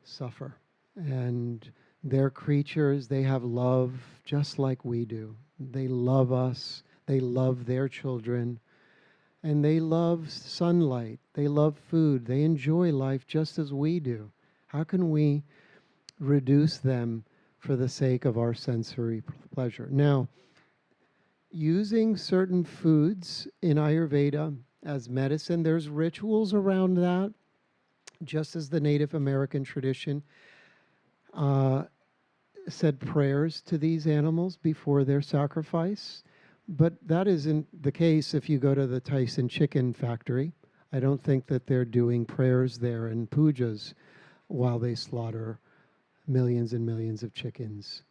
suffer. And they're creatures, they have love just like we do. They love us, they love their children, and they love sunlight, they love food, they enjoy life just as we do. How can we reduce them for the sake of our sensory pleasure? Now, using certain foods in Ayurveda as medicine, there's rituals around that, just as the Native American tradition said prayers to these animals before their sacrifice. But that isn't the case if you go to the Tyson chicken factory. I don't think that they're doing prayers there and pujas. while they slaughter millions and millions of chickens.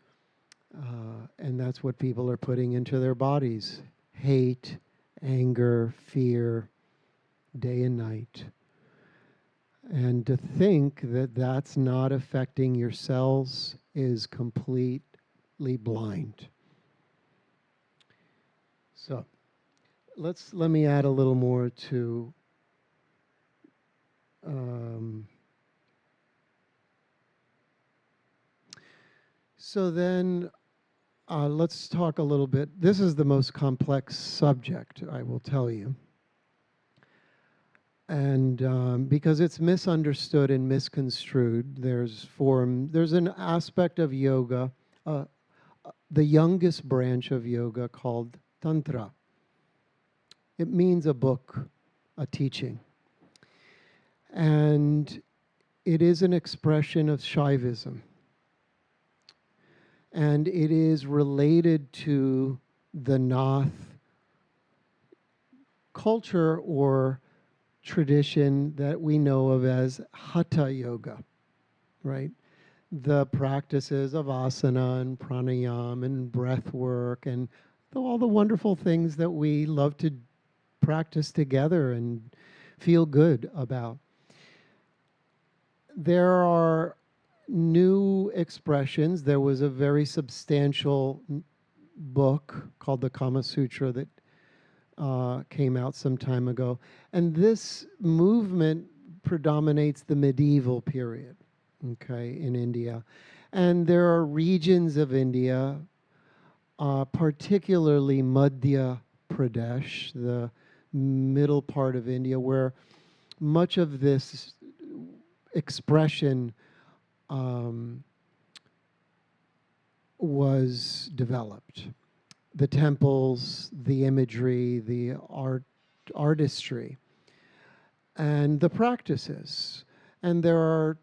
And that's what people are putting into their bodies: hate, anger, fear, day and night. And to think that that's not affecting your cells is completely blind. So let me add a little more to so then let's talk a little bit. This is the most complex subject, I will tell you. And because it's misunderstood and misconstrued, there's an aspect of yoga, the youngest branch of yoga, called Tantra. It means a book, a teaching. And it is an expression of Shaivism. And it is related to the Nath culture or tradition that we know of as Hatha Yoga, right? The practices of asana and pranayama and breath work and all the wonderful things that we love to practice together and feel good about. There are new expressions. There was a very substantial book called the Kama Sutra that came out some time ago. And this movement predominates the medieval period, okay, in India. And there are regions of India, particularly Madhya Pradesh, the middle part of India, where much of this expression was developed. The temples, the imagery, the artistry, and the practices. And there are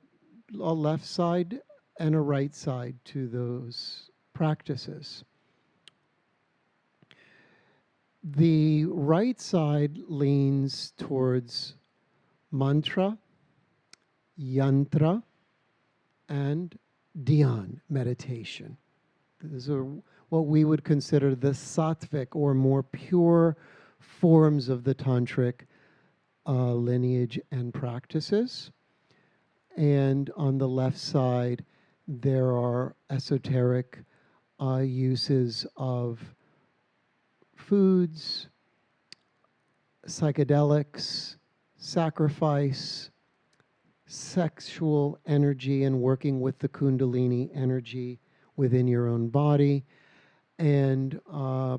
a left side and a right side to those practices. The right side leans towards mantra, yantra, and dhyan, meditation. These are what we would consider the sattvic or more pure forms of the tantric lineage and practices. And on the left side, there are esoteric uses of foods, psychedelics, sacrifice, sexual energy, and working with the Kundalini energy within your own body, and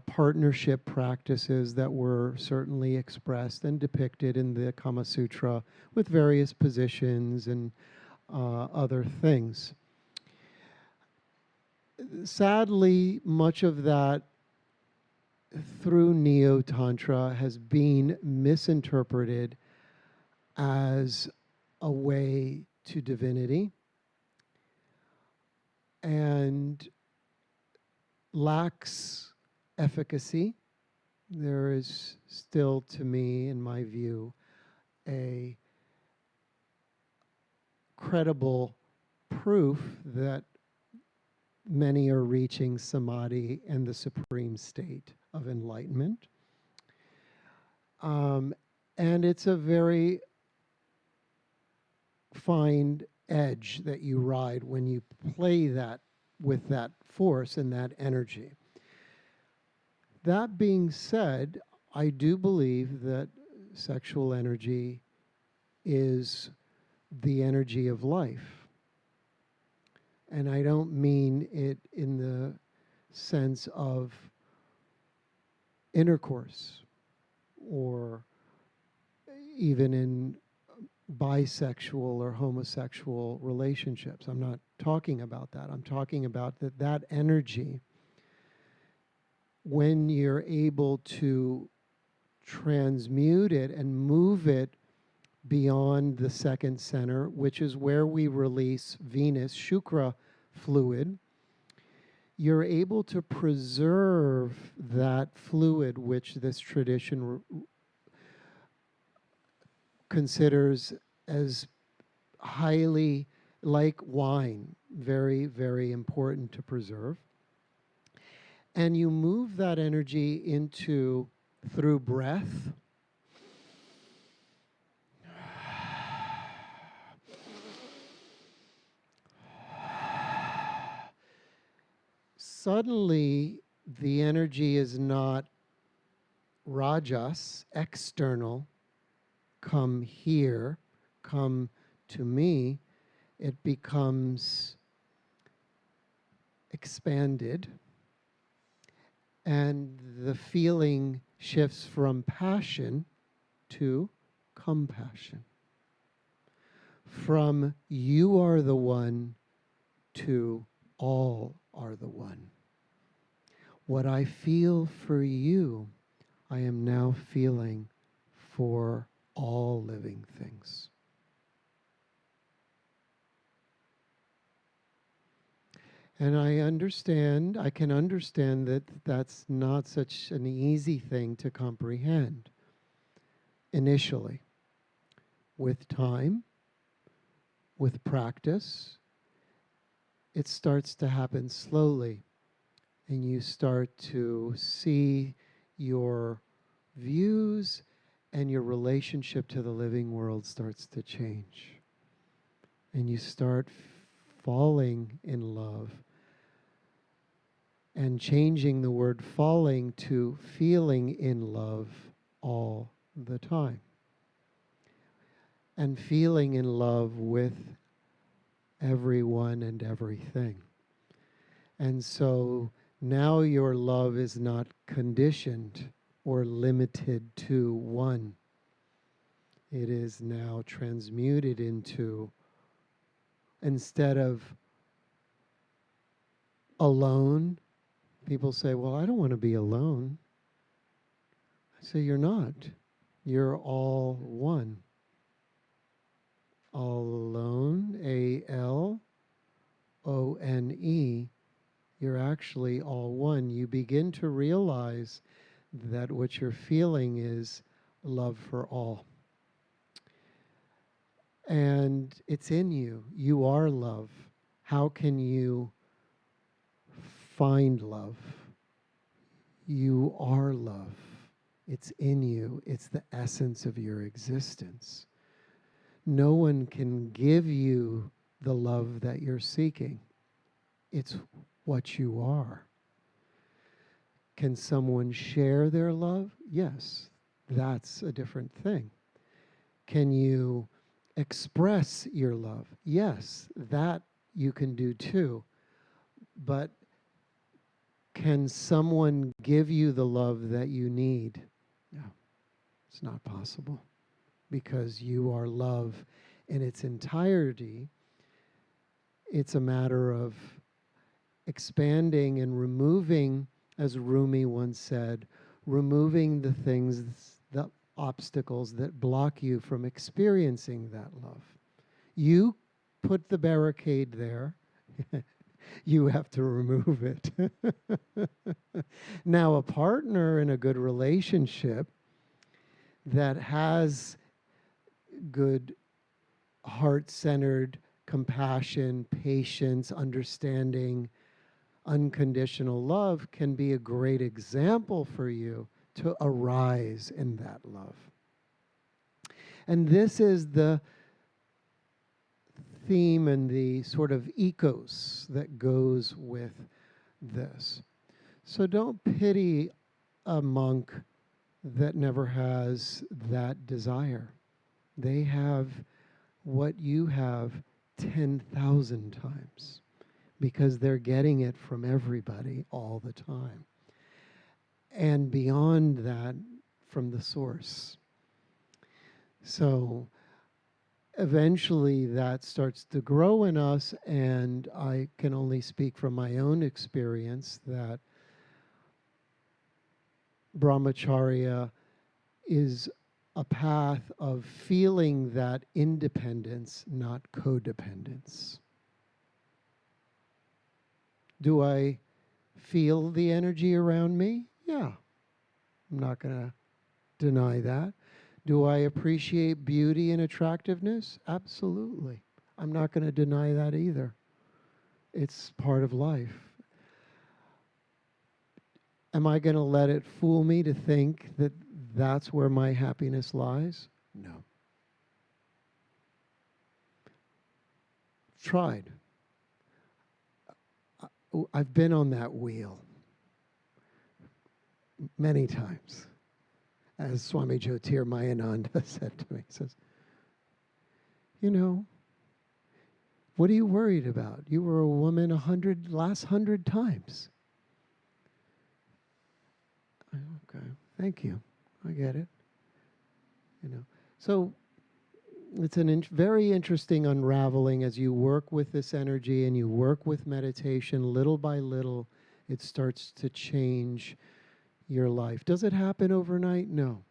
partnership practices that were certainly expressed and depicted in the Kama Sutra with various positions and other things. Sadly, much of that through Neo-Tantra has been misinterpreted as a way to divinity and lacks efficacy. There is still, to me, in my view, a credible proof that many are reaching samadhi and the supreme state of enlightenment. And it's a very fine edge that you ride when you play that with that force and that energy. That being said, I do believe that sexual energy is the energy of life. And I don't mean it in the sense of intercourse or even in bisexual or homosexual relationships. I'm not talking about that. I'm talking about that energy, when you're able to transmute it and move it beyond the second center, which is where we release Venus, Shukra fluid, you're able to preserve that fluid, which this tradition considers as highly like wine, very, very important to preserve. And you move that energy into, through breath, suddenly the energy is not rajas, external, come here, come to me. It becomes expanded, and the feeling shifts from passion to compassion. From you are the one to all are the one. What I feel for you, I am now feeling for all living things. And I can understand that that's not such an easy thing to comprehend initially. With time, with practice, it starts to happen slowly, and you start to see your views and your relationship to the living world starts to change. And you start falling in love and changing the word falling to feeling in love all the time. And feeling in love with everyone and everything. And so now your love is not conditioned or limited to one. It is now transmuted into, instead of alone, people say, well, I don't want to be alone. I say, you're not. You're all one. All alone, A-L-O-N-E, you're actually all one. You begin to realize that what you're feeling is love for all. And it's in you. You are love. How can you find love? You are love. It's in you. It's the essence of your existence. No one can give you the love that you're seeking. It's what you are. Can someone share their love? Yes, that's a different thing. Can you express your love? Yes, that you can do too. But can someone give you the love that you need? No, it's not possible, because you are love in its entirety. It's a matter of expanding and removing, as Rumi once said, removing the things, the obstacles that block you from experiencing that love. You put the barricade there. You have to remove it. Now, a partner in a good relationship that has good heart-centered compassion, patience, understanding, unconditional love can be a great example for you to arise in that love. And this is the theme and the sort of ethos that goes with this. So don't pity a monk that never has that desire. They have what you have 10,000 times, because they're getting it from everybody all the time. And beyond that, from the source. So eventually that starts to grow in us, and I can only speak from my own experience that brahmacharya is a path of feeling that independence, not codependence. Do I feel the energy around me? Yeah, I'm not going to deny that. Do I appreciate beauty and attractiveness? Absolutely. I'm not going to deny that either. It's part of life. Am I going to let it fool me to think that that's where my happiness lies? No. Tried. I've been on that wheel many times. As Swami Jyotir Mayananda said to me, he says, you know, what are you worried about? You were a woman last 100 times. Okay, thank you. I get it. You know, so it's an very interesting unraveling as you work with this energy and you work with meditation. Little by little, it starts to change your life. Does it happen overnight? No.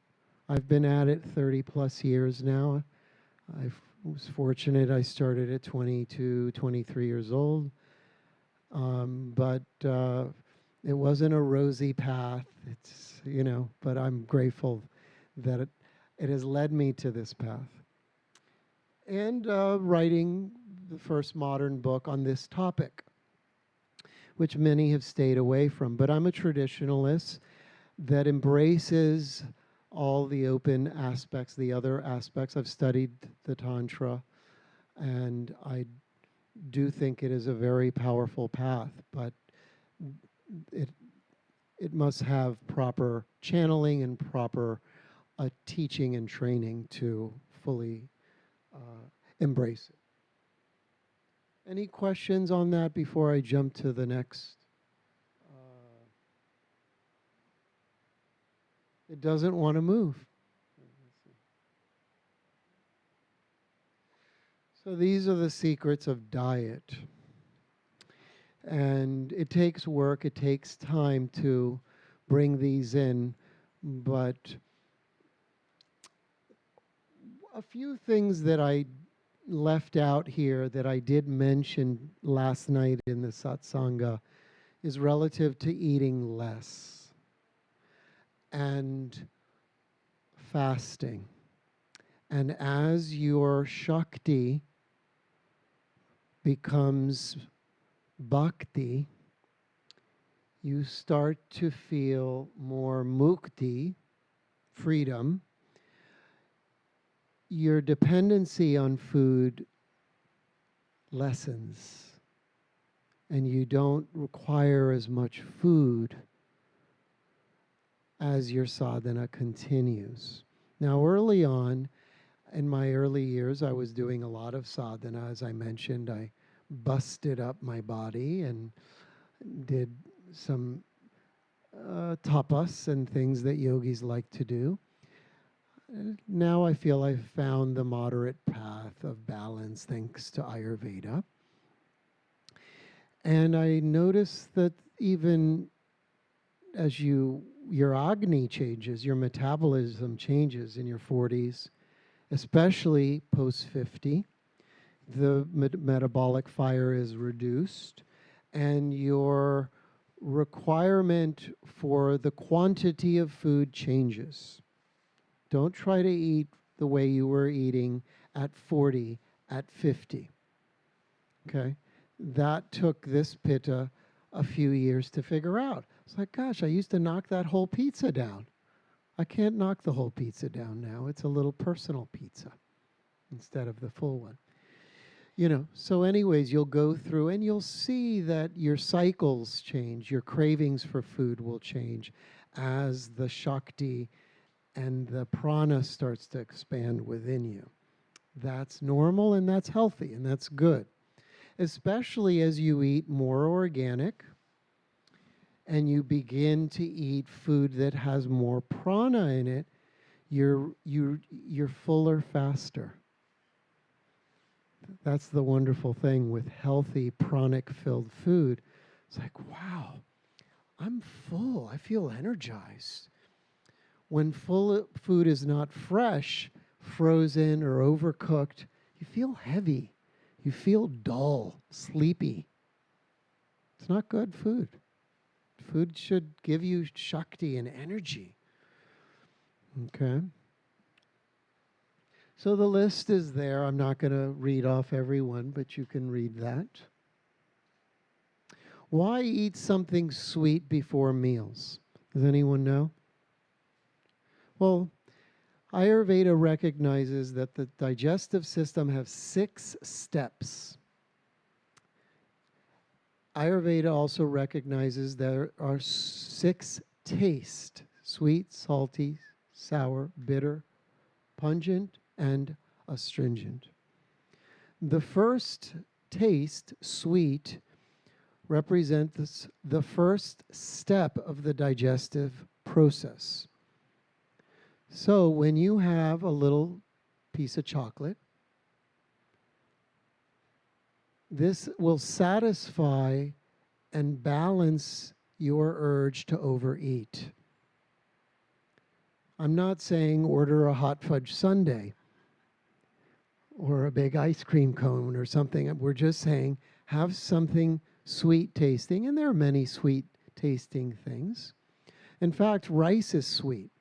I've been at it 30 plus years now. I was fortunate. I started at 22, 23 years old. But it wasn't a rosy path. It's, you know, but I'm grateful that it has led me to this path. And writing the first modern book on this topic, which many have stayed away from. But I'm a traditionalist that embraces all the open aspects, the other aspects. I've studied the Tantra, and I do think it is a very powerful path, but it must have proper channeling and proper teaching and training to fully embrace it. Any questions on that before I jump to the next? It doesn't want to move. So these are the secrets of diet. And it takes work, it takes time to bring these in, but a few things that I left out here that I did mention last night in the Satsanga is relative to eating less and fasting. And as your Shakti becomes Bhakti, you start to feel more mukti, freedom. Your dependency on food lessens, and you don't require as much food as your sadhana continues. Now, early on, in my early years, I was doing a lot of sadhana. As I mentioned, I busted up my body and did some tapas and things that yogis like to do. Now I feel I've found the moderate path of balance thanks to Ayurveda. And I notice that even as your Agni changes, your metabolism changes in your 40s, especially post 50, the metabolic fire is reduced, and your requirement for the quantity of food changes. Don't try to eat the way you were eating at 40, at 50. Okay? That took this pitta a few years to figure out. It's like, gosh, I used to knock that whole pizza down. I can't knock the whole pizza down now. It's a little personal pizza instead of the full one. You know, so anyways, you'll go through and you'll see that your cycles change. Your cravings for food will change as the Shakti and the prana starts to expand within you. That's normal and that's healthy and that's good. Especially as you eat more organic and you begin to eat food that has more prana in it, you're fuller faster. That's the wonderful thing with healthy pranic-filled food. It's like, wow, I'm full. I feel energized. When food is not fresh, frozen, or overcooked, you feel heavy. You feel dull, sleepy. It's not good food. Food should give you Shakti and energy. Okay? So the list is there. I'm not going to read off every one, but you can read that. Why eat something sweet before meals? Does anyone know? Well, Ayurveda recognizes that the digestive system has 6 steps. Ayurveda also recognizes there are 6 tastes: sweet, salty, sour, bitter, pungent, and astringent. The first taste, sweet, represents the first step of the digestive process. So when you have a little piece of chocolate, this will satisfy and balance your urge to overeat. I'm not saying order a hot fudge sundae or a big ice cream cone or something. We're just saying have something sweet tasting, and there are many sweet tasting things. In fact, rice is sweet.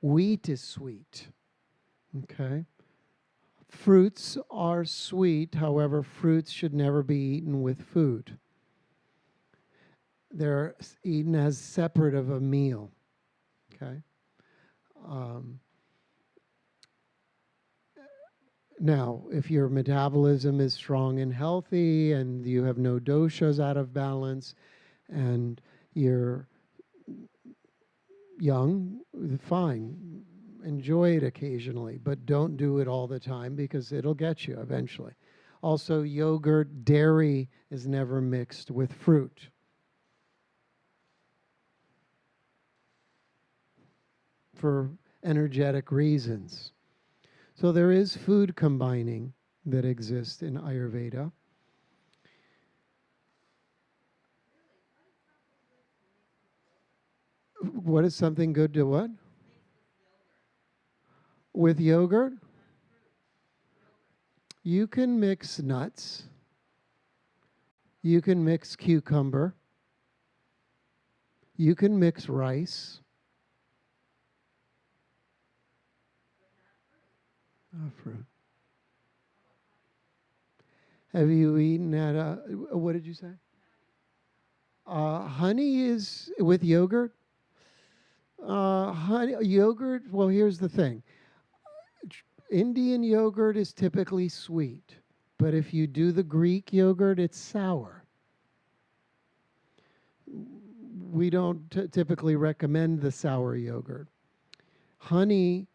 Wheat is sweet. Okay? Fruits are sweet, however, fruits should never be eaten with food. They're eaten as separate of a meal. Okay? Now, if your metabolism is strong and healthy and you have no doshas out of balance and you're young, fine. Enjoy it occasionally, but don't do it all the time because it'll get you eventually. Also, yogurt, dairy is never mixed with fruit. For energetic reasons. So there is food combining that exists in Ayurveda. What is something good to what? With yogurt? You can mix nuts. You can mix cucumber. You can mix rice. Fruit. Have you eaten at what did you say? Honey is with yogurt. Yogurt, well, here's the thing. Indian yogurt is typically sweet, but if you do the Greek yogurt, it's sour. We don't typically recommend the sour yogurt. Honey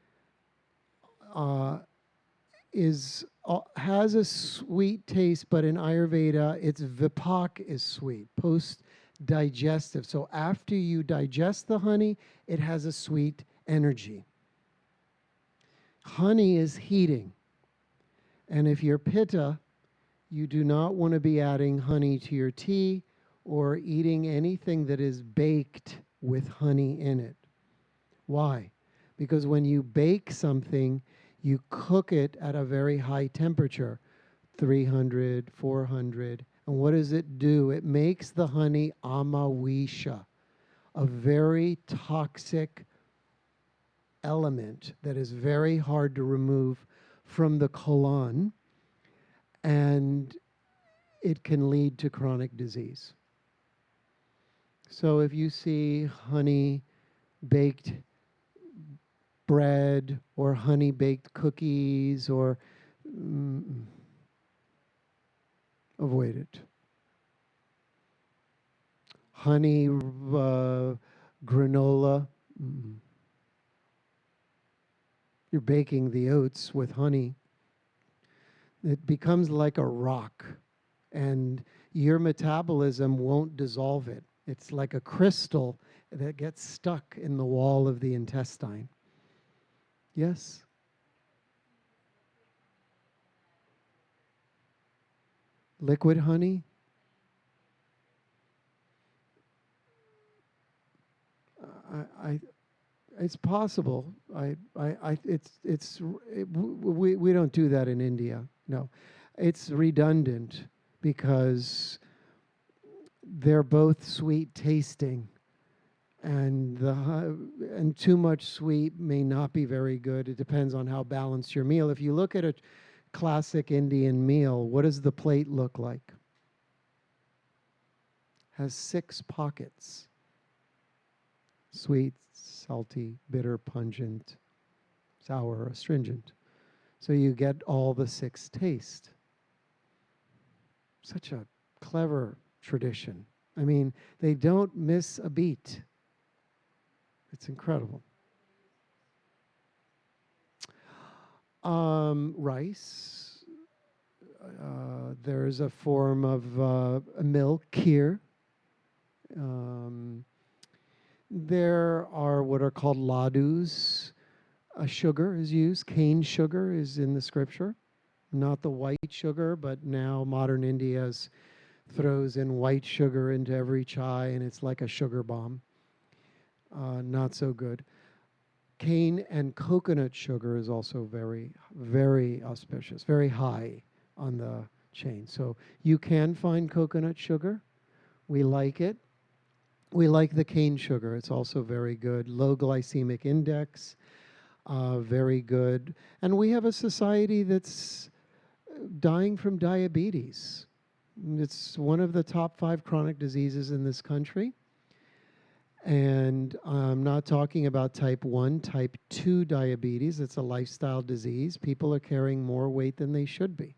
has a sweet taste, but in Ayurveda, its vipak is sweet, post-digestive. So after you digest the honey, it has a sweet energy. Honey is heating. And if you're pitta, you do not want to be adding honey to your tea or eating anything that is baked with honey in it. Why? Because when you bake something, you cook it at a very high temperature, 300, 400. And what does it do? It makes the honey amawisha, a very toxic element that is very hard to remove from the colon, and it can lead to chronic disease. So if you see honey baked bread or honey baked cookies or avoid it. Honey granola. You're baking the oats with honey. It becomes like a rock, and your metabolism won't dissolve it. It's like a crystal that gets stuck in the wall of the intestine. Yes? Liquid honey? It's possible. We don't do that in India. No, it's redundant because they're both sweet tasting. And too much sweet may not be very good. It depends on how balanced your meal. If you look at a classic Indian meal, what does the plate look like? Has 6 pockets: sweet, salty, bitter, pungent, sour, astringent. So you get all the 6 tastes. Such a clever tradition. I mean, they don't miss a beat. It's incredible. Rice. There's a form of milk here. There are what are called ladus. Sugar is used. Cane sugar is in the scripture. Not the white sugar, but now modern India throws in white sugar into every chai, and it's like a sugar bomb. Not so good. Cane and coconut sugar is also very, very auspicious, very high on the chain. So you can find coconut sugar. We like it. We like the cane sugar. It's also very good. Low glycemic index, very good. And we have a society that's dying from diabetes. It's one of the top 5 chronic diseases in this country. And I'm not talking about type 1, type 2 diabetes. It's a lifestyle disease. People are carrying more weight than they should be.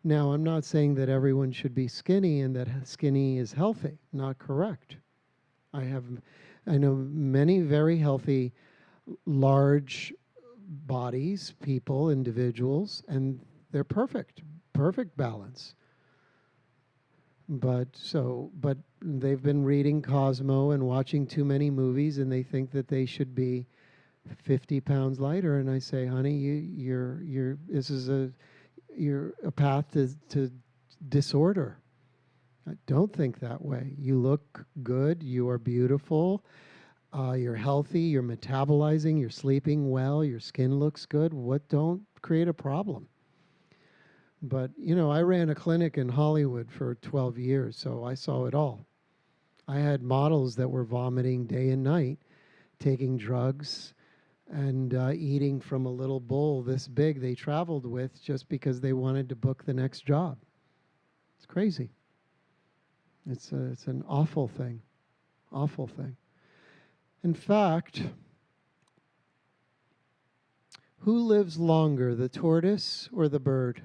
Now, I'm not saying that everyone should be skinny and that skinny is healthy. Not correct. I know many very healthy, large bodies, people, individuals, and they're perfect balance. But they've been reading Cosmo and watching too many movies, and they think that they should be 50 pounds lighter. And I say, honey, you're a path to disorder. Don't think that way. You look good. You are beautiful. You're healthy. You're metabolizing. You're sleeping well. Your skin looks good. Don't create a problem. But, I ran a clinic in Hollywood for 12 years, so I saw it all. I had models that were vomiting day and night, taking drugs, and eating from a little bowl this big they traveled with just because they wanted to book the next job. It's crazy. It's an awful thing. Awful thing. In fact, who lives longer, the tortoise or the bird?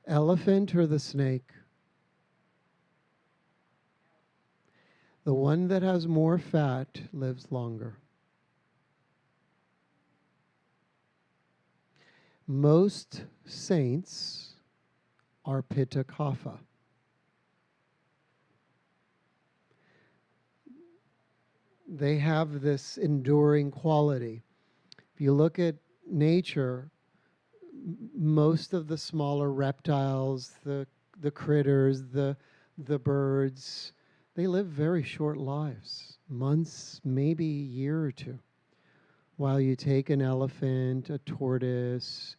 Elephant or the snake? The one that has more fat lives longer. Most saints are pitta kapha. They have this enduring quality. If you look at nature, most of the smaller reptiles, the critters, the birds, they live very short lives, months, maybe a year or two. While you take an elephant, a tortoise,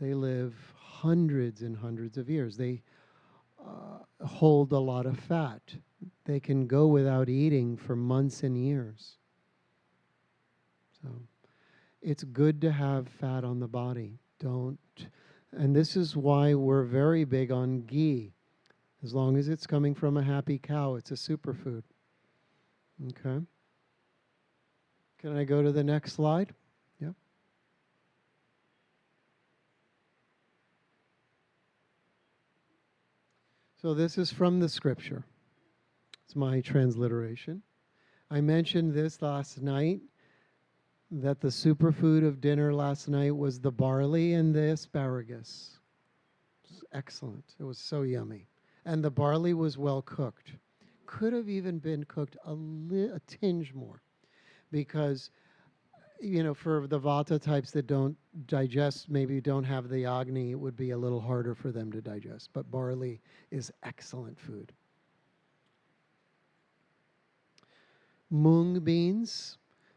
they live hundreds and hundreds of years. They hold a lot of fat. They can go without eating for months and years. So it's good to have fat on the body. And this is why we're very big on ghee. As long as it's coming from a happy cow, it's a superfood. Okay. Can I go to the next slide? Yep. So this is from the scripture. It's my transliteration. I mentioned this last night, that the superfood of dinner last night was the barley and the asparagus. It was excellent. It was so yummy. And the barley was well cooked. Could have even been cooked a tinge more, because for the vata types that don't digest, maybe don't have the agni, it would be a little harder for them to digest. But barley is excellent food. Mung beans,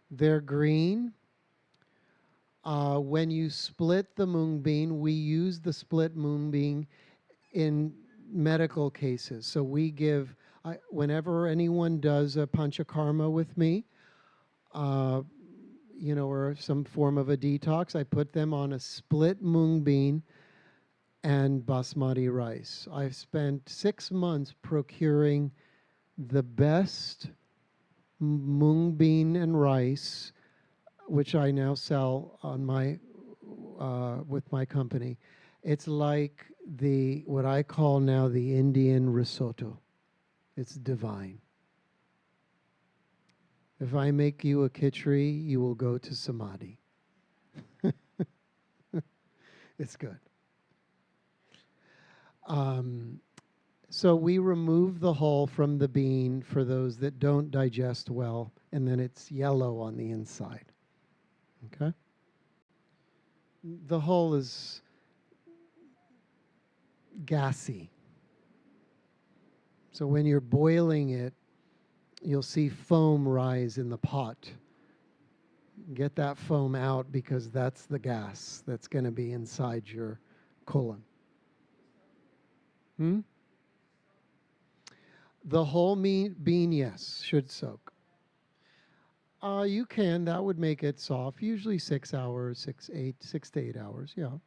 they're green. When you split the mung bean, we use the split mung bean in medical cases. So we give, whenever anyone does a panchakarma with me, uh, or some form of a detox, I put them on a split mung bean and basmati rice. I've spent 6 months procuring the best mung bean and rice, which I now sell on my with my company. It's like what I call now the Indian risotto. It's divine. If I make you a khichdi, you will go to samadhi. It's good. So we remove the hull from the bean for those that don't digest well, and then it's yellow on the inside. Okay? The hull is gassy. So when you're boiling it, you'll see foam rise in the pot. Get that foam out because that's the gas that's going to be inside your colon. The whole bean, yes, should soak. You can. That would make it soft. Usually 6 hours, 6 to 8 hours. Yeah.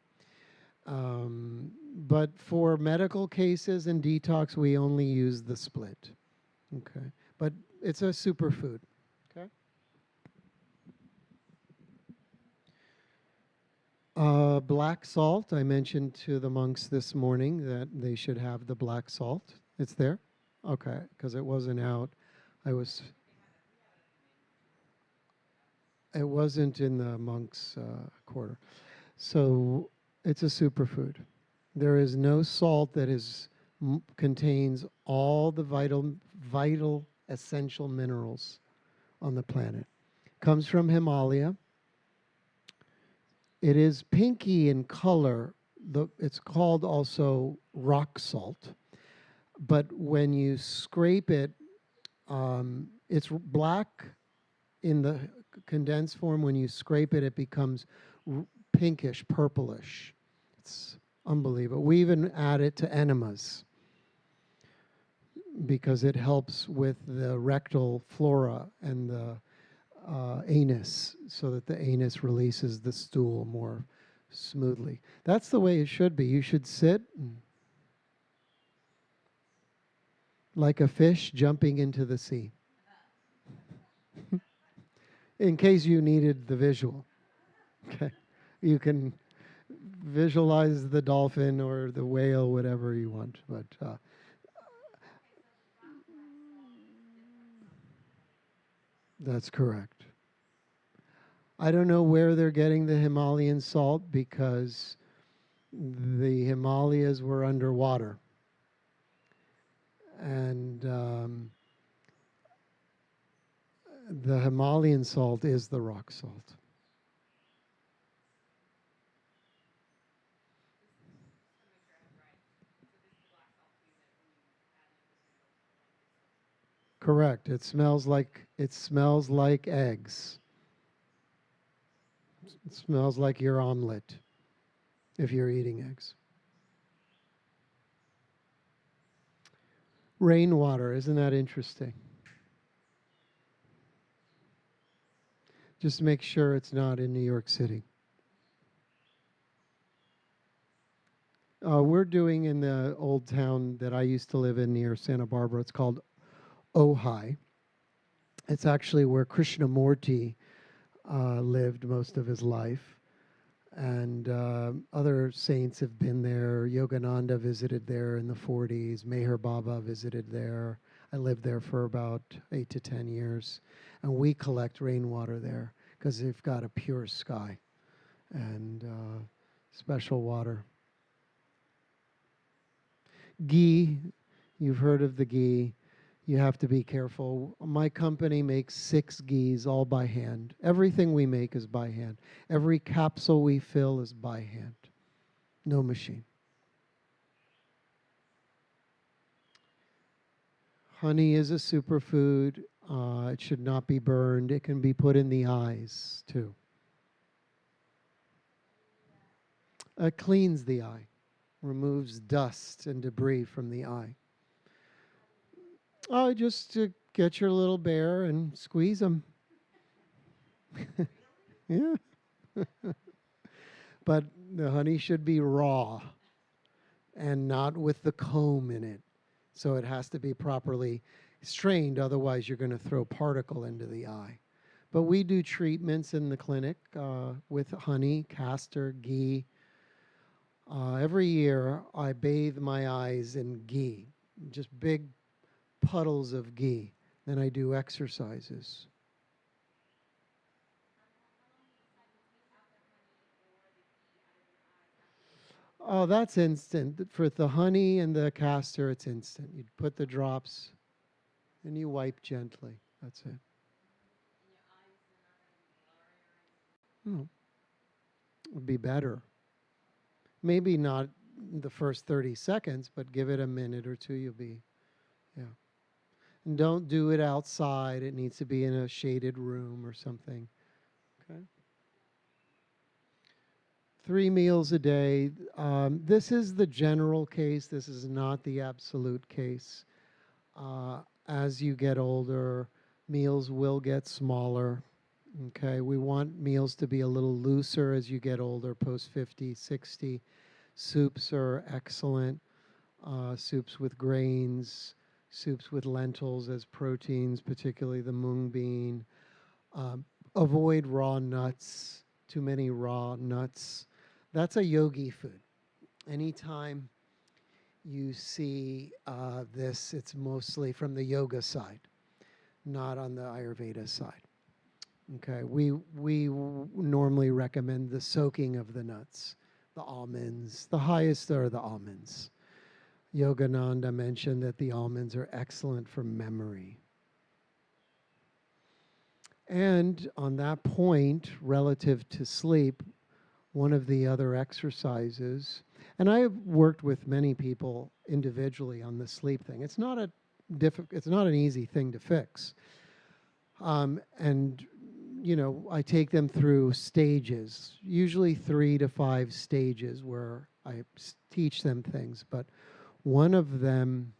But for medical cases and detox, we only use the split. Okay. But it's a superfood. Okay. Black salt. I mentioned to the monks this morning that they should have the black salt. It's there? Okay, because it wasn't out. It wasn't in the monks' quarter. So it's a superfood. There is no salt that contains all the vital essential minerals on the planet. Comes from Himalaya. It is pinky in color. It's called also rock salt. But when you scrape it, it's black in the condensed form. When you scrape it, it becomes pinkish, purplish. It's unbelievable. We even add it to enemas because it helps with the rectal flora and the anus, so that the anus releases the stool more smoothly. That's the way it should be. You should sit like a fish jumping into the sea. In case you needed the visual. Okay. You can visualize the dolphin or the whale, whatever you want. But that's correct. I don't know where they're getting the Himalayan salt because the Himalayas were underwater. And the Himalayan salt is the rock salt. Correct. It smells like eggs. It smells like your omelet if you're eating eggs. Rainwater, isn't that interesting? Just make sure it's not in New York City. We're doing in the old town that I used to live in near Santa Barbara. It's called Ojai. It's actually where Krishnamurti lived most of his life. And other saints have been there. Yogananda visited there in the 40s. Meher Baba visited there. I lived there for about 8 to 10 years. And we collect rainwater there because they've got a pure sky and special water. Ghee, you've heard of the ghee. You have to be careful. My company makes 6 ghees all by hand. Everything we make is by hand. Every capsule we fill is by hand. No machine. Honey is a superfood. It should not be burned. It can be put in the eyes too. It cleans the eye. removes dust and debris from the eye. Oh, just to get your little bear and squeeze them. Yeah. But the honey should be raw and not with the comb in it. So it has to be properly strained, otherwise you're going to throw particle into the eye. But we do treatments in the clinic with honey, castor, ghee. Every year I bathe my eyes in ghee, just big puddles of ghee. Then I do exercises. Oh, that's instant. For the honey and the castor, it's instant. You put the drops and you wipe gently. That's it. Oh, it would be better. Maybe not the first 30 seconds, but give it a minute or two, you'll be, yeah. And don't do it outside. It needs to be in a shaded room or something. Okay. 3 meals a day. This is the general case. This is not the absolute case. As you get older, meals will get smaller. Okay, we want meals to be a little looser as you get older, post 50, 60. Soups are excellent. Soups with grains, soups with lentils as proteins, particularly the mung bean. Avoid raw nuts, too many raw nuts. That's a yogi food. Anytime you see this, it's mostly from the yoga side, not on the Ayurveda side. Okay, we normally recommend the soaking of the nuts, the almonds. The highest are the almonds. Yogananda mentioned that the almonds are excellent for memory. And on that point, relative to sleep, one of the other exercises, and I've worked with many people individually on the sleep thing. It's not it's not an easy thing to fix. And you know, I take them through stages, usually 3 to 5 stages where I teach them things. But one of them,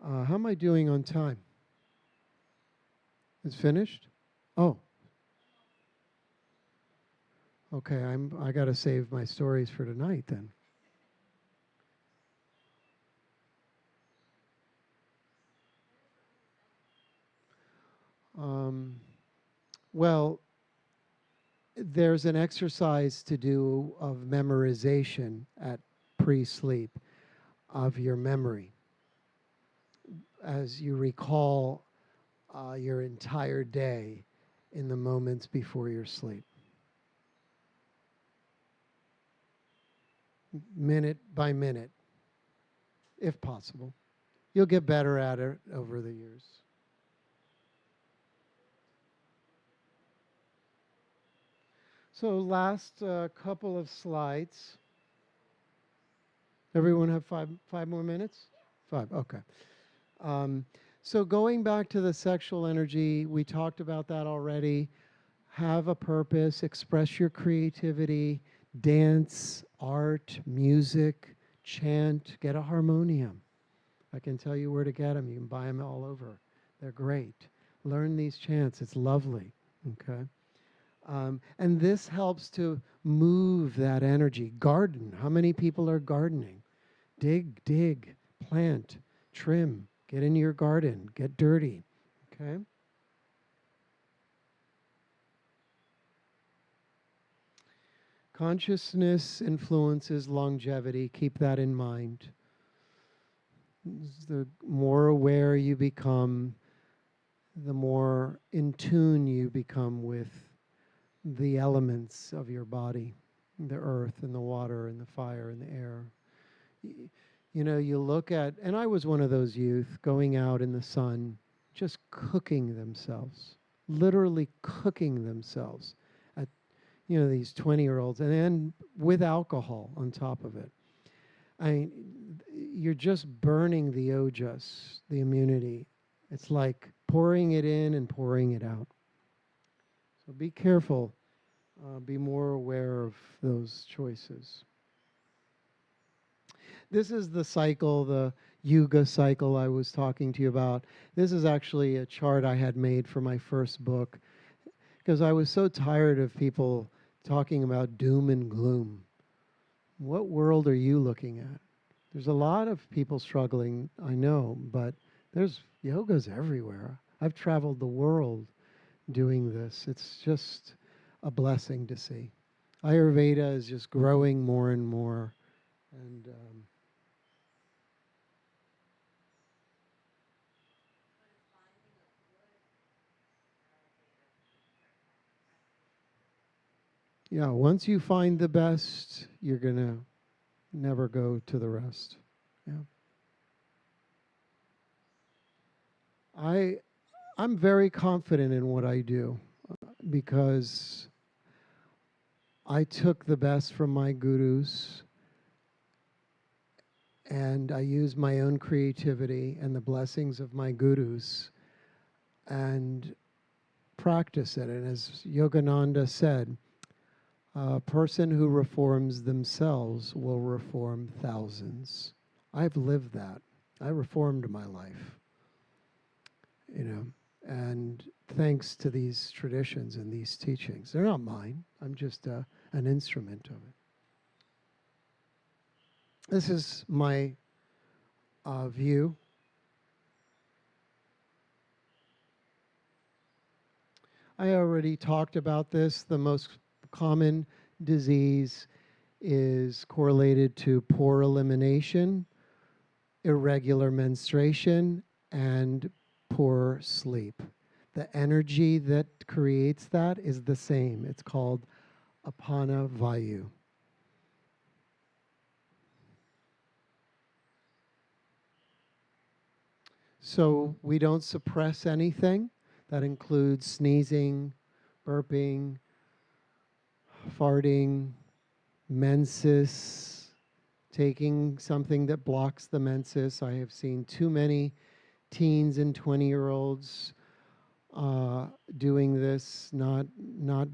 how am I doing on time? It's finished? Oh, okay. I got to save my stories for tonight then. Well, there's an exercise to do of memorization at pre-sleep of your memory as you recall your entire day in the moments before your sleep. Minute by minute, if possible. You'll get better at it over the years. So last couple of slides. Everyone have five more minutes? 5, okay. So going back to the sexual energy, we talked about that already. Have a purpose, express your creativity, dance, art, music, chant, get a harmonium. I can tell you where to get them. You can buy them all over. They're great. Learn these chants. It's lovely. Okay. And this helps to move that energy. Garden. How many people are gardening? Dig, plant, trim, get in your garden, get dirty. Okay. Consciousness influences longevity. Keep that in mind. The more aware you become, the more in tune you become with the elements of your body, the earth and the water and the fire and the air. You know, you look at, and I was one of those youth going out in the sun, just cooking themselves, literally cooking themselves at, you know, these 20-year-olds, and then with alcohol on top of it. I mean, you're just burning the ojas, the immunity. It's like pouring it in and pouring it out. So be careful. Be more aware of those choices. This is the cycle, the Yuga cycle I was talking to you about. This is actually a chart I had made for my first book because I was so tired of people talking about doom and gloom. What world are you looking at? There's a lot of people struggling, I know, but there's yogas everywhere. I've traveled the world doing this. It's just a blessing to see. Ayurveda is just growing more and more. And yeah, once you find the best, you're going to never go to the rest. Yeah. I I'm very confident in what I do because I took the best from my gurus and I use my own creativity and the blessings of my gurus and practice it. And as Yogananda said, a person who reforms themselves will reform thousands. I've lived that. I reformed my life, you know, and thanks to these traditions and these teachings. They're not mine. I'm just an instrument of it. This is my view. I already talked about this. The most common disease is correlated to poor elimination, irregular menstruation, and poor sleep. The energy that creates that is the same. It's called apana vayu. So we don't suppress anything. That includes sneezing, burping, farting, menses, taking something that blocks the menses. I have seen too many teens and 20-year-olds doing this. Not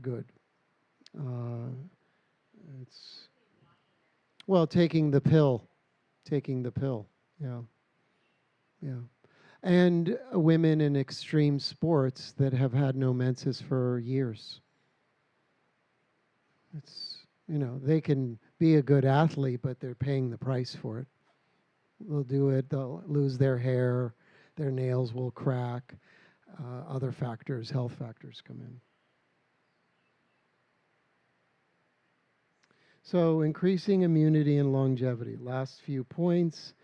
good. Uh, it's well, taking the pill. Yeah, yeah. And women in extreme sports that have had no menses for years. It's, you know, they can be a good athlete, but they're paying the price for it. They'll do it, they'll lose their hair, their nails will crack, other factors, health factors come in. So increasing immunity and longevity. Last few points.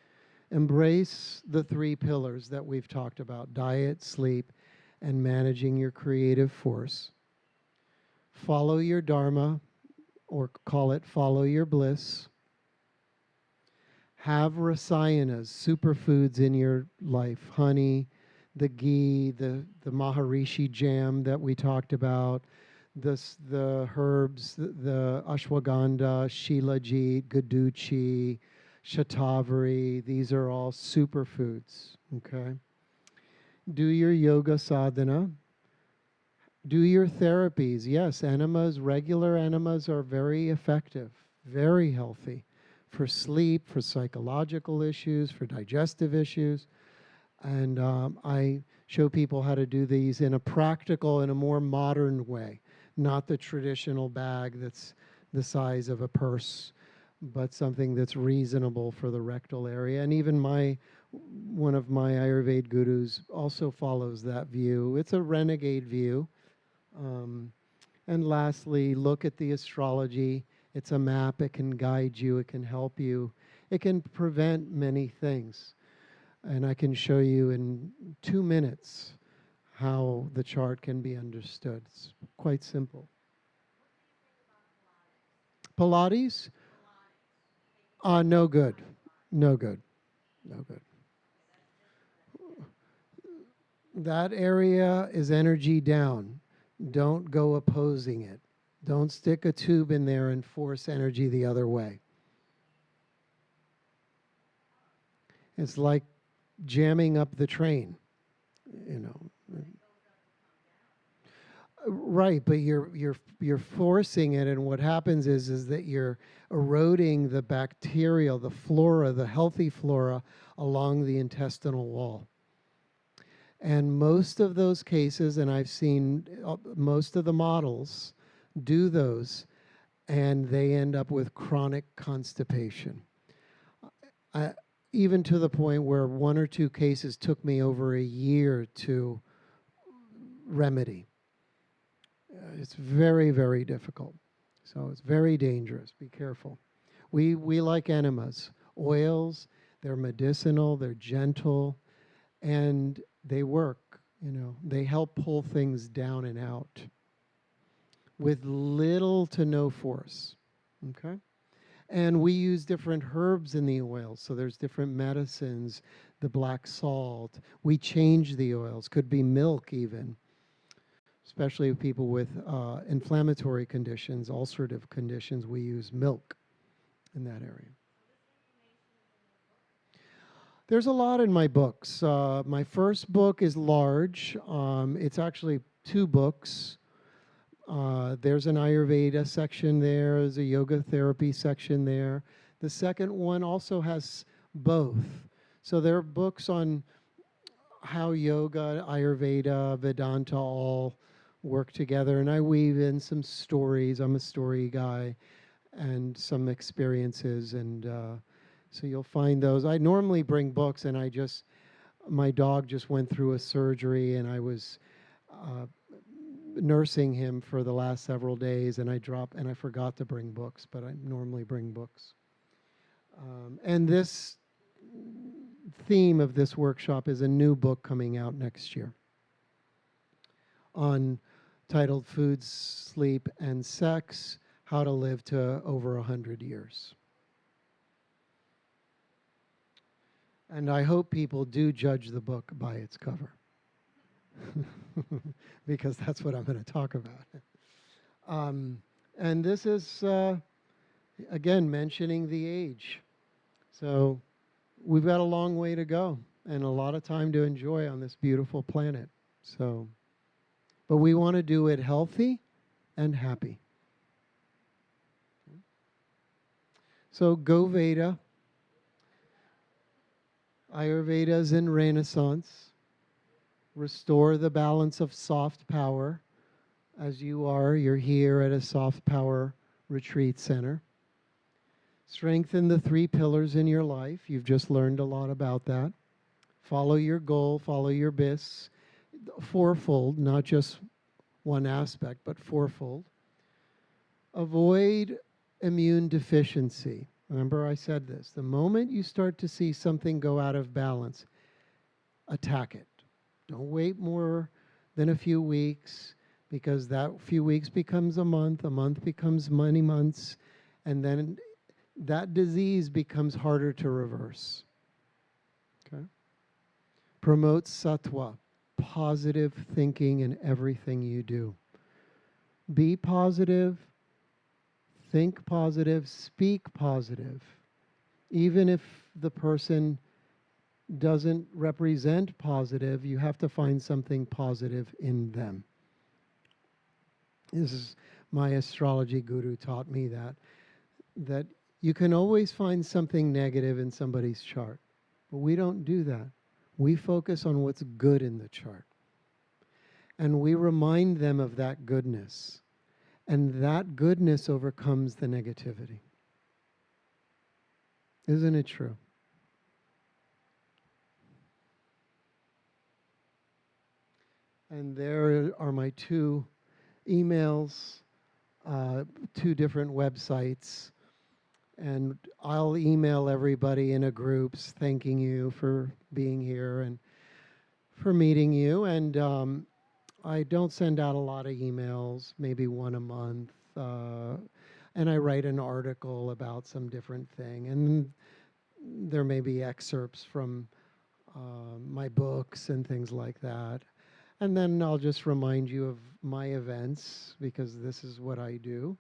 Embrace the three pillars that we've talked about: diet, sleep, and managing your creative force. Follow your dharma, or call it follow your bliss. Have rasayanas, superfoods in your life: honey, the ghee, the maharishi jam that we talked about, the herbs, the ashwagandha, shilajit, gaduchi, shatavari. These are all superfoods, okay? Do your yoga sadhana. Do your therapies. Yes, enemas, regular enemas are very effective, very healthy for sleep, for psychological issues, for digestive issues. And I show people how to do these in a practical, in a more modern way, not the traditional bag that's the size of a purse, but something that's reasonable for the rectal area. And even one of my Ayurveda gurus also follows that view. It's a renegade view. And lastly, look at the astrology. It's a map. It can guide you. It can help you. It can prevent many things. And I can show you in 2 minutes how the chart can be understood. It's quite simple. Pilates? No good. No good. No good. That area is energy down. Don't go opposing it. Don't stick a tube in there and force energy the other way. It's like jamming up the train, you know. Right, but you're forcing it, and what happens is that you're eroding the bacterial, the flora, the healthy flora along the intestinal wall. And most of those cases, and I've seen most of the models do those, and they end up with chronic constipation. I, even to the point where one or two cases took me over a year to remedy. It's very, very difficult. So it's very dangerous. Be careful. We like enemas, oils. They're medicinal. They're gentle, and they work. You know, they help pull things down and out with little to no force. Okay. And we use different herbs in the oils. So there's different medicines, the black salt. We change the oils, could be milk even, especially with people with inflammatory conditions, ulcerative conditions. We use milk in that area. There's a lot in my books. My first book is large. It's actually two books. There's an Ayurveda section there. There's a yoga therapy section there. The second one also has both. So there are books on how yoga, Ayurveda, Vedanta all work together. And I weave in some stories. I'm a story guy, and some experiences. And so you'll find those. I normally bring books, and my dog just went through a surgery, and I was nursing him for the last several days, and I forgot to bring books, but I normally bring books. And this theme of this workshop is a new book coming out next year on titled Food, Sleep, and Sex, How to Live to Over 100 Years. And I hope people do judge the book by its cover. Because that's what I'm going to talk about. And this is, again, mentioning the age. So we've got a long way to go and a lot of time to enjoy on this beautiful planet. So, but we want to do it healthy and happy. So Go Veda. Ayurveda is in Renaissance. Restore the balance of soft power as you are. You're here at a soft power retreat center. Strengthen the 3 pillars in your life. You've just learned a lot about that. Follow your goal, follow your BIS, fourfold, not just one aspect, but fourfold. Avoid immune deficiency. Remember I said this. The moment you start to see something go out of balance, attack it. Don't wait more than a few weeks, because that few weeks becomes a month becomes many months, and then that disease becomes harder to reverse. Okay? Promote sattva, positive thinking in everything you do. Be positive, think positive, speak positive. Even if the person doesn't represent positive, you have to find something positive in them. This is my astrology guru taught me that you can always find something negative in somebody's chart, but we don't do that. We focus on what's good in the chart, and we remind them of that goodness, and that goodness overcomes the negativity. Isn't it true? And there are my 2 emails, 2 different websites. And I'll email everybody in a groups thanking you for being here and for meeting you. And I don't send out a lot of emails, maybe 1 a month. And I write an article about some different thing. And there may be excerpts from my books and things like that. And then I'll just remind you of my events, because this is what I do.